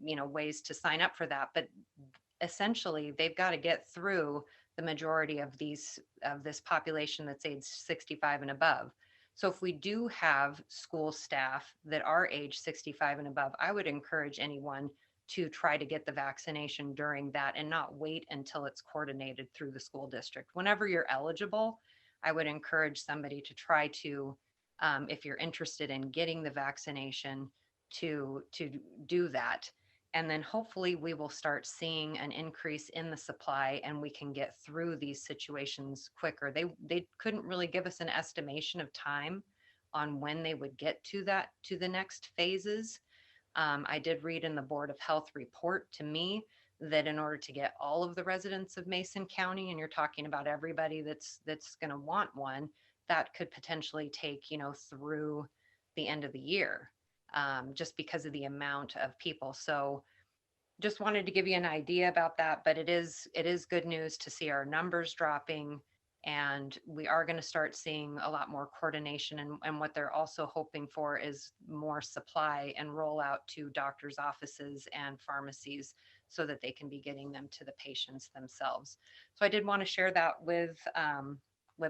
ways to sign up for that. But essentially, they've got to get through the majority of this population that's age 65 and above. So if we do have school staff that are age 65 and above, I would encourage anyone to try to get the vaccination during that and not wait until it's coordinated through the school district. Whenever you're eligible, I would encourage somebody to try to, if you're interested in getting the vaccination, to do that. And then hopefully we will start seeing an increase in the supply and we can get through these situations quicker. They couldn't really give us an estimation of time on when they would get to the next phases. I did read in the Board of Health report to me that in order to get all of the residents of Mason County, and you're talking about everybody that's going to want one, that could potentially take, through the end of the year, just because of the amount of people. So just wanted to give you an idea about that, but it is good news to see our numbers dropping, and we are going to start seeing a lot more coordination. And what they're also hoping for is more supply and rollout to doctors' offices and pharmacies so that they can be getting them to the patients themselves. So I did want to share that with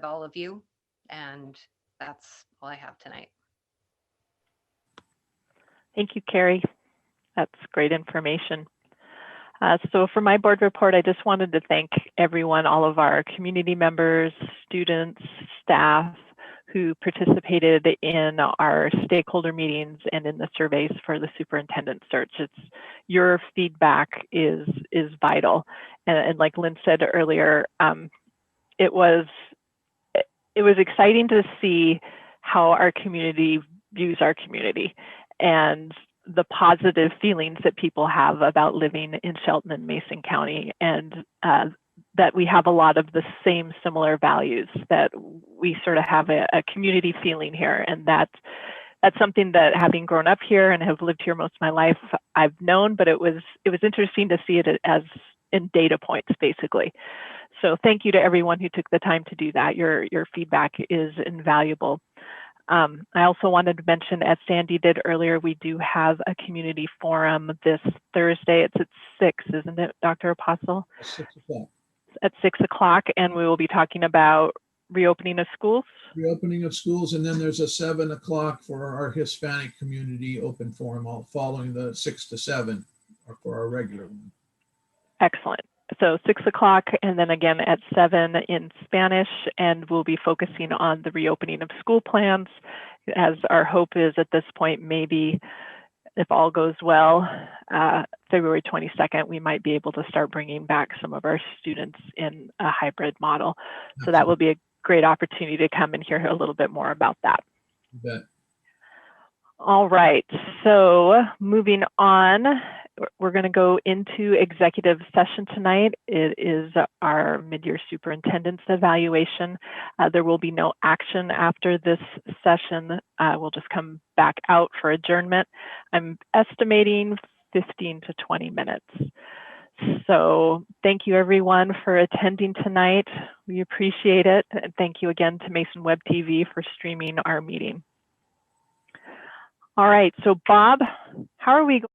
all of you, and that's all I have tonight. Thank you, Carrie. That's great information. So for my board report, I just wanted to thank everyone, all of our community members, students, staff who participated in our stakeholder meetings and in the surveys for the superintendent search. Your feedback is vital. And like Lynn said earlier, it was exciting to see how our community views our community and the positive feelings that people have about living in Shelton and Mason County, and that we have a lot of the same similar values, that we sort of have a community feeling here. And that's something that, having grown up here and have lived here most of my life, I've known, but it was interesting to see it as in data points, basically. So thank you to everyone who took the time to do that. Your feedback is invaluable. I also wanted to mention, as Sandy did earlier, we do have a community forum this Thursday. It's at 6, isn't it, Dr. Apostle? 6 o'clock. At 6 o'clock, and we will be talking about reopening of schools. Reopening of schools, and then there's a 7 o'clock for our Hispanic community open forum, all following the 6 to 7 or for our regular one. Excellent. So 6 o'clock, and then again at 7 in Spanish, and we'll be focusing on the reopening of school plans, as our hope is at this point, maybe if all goes well, February 22nd, we might be able to start bringing back some of our students in a hybrid model. So that will be a great opportunity to come and hear a little bit more about that. You bet. All right, so moving on, we're going to go into executive session tonight. It is our mid-year superintendent's evaluation. There will be no action after this session. We'll just come back out for adjournment. I'm estimating 15 to 20 minutes. So thank you everyone for attending tonight. We appreciate it. And thank you again to Mason Web TV for streaming our meeting. All right, so Bob, how are we going?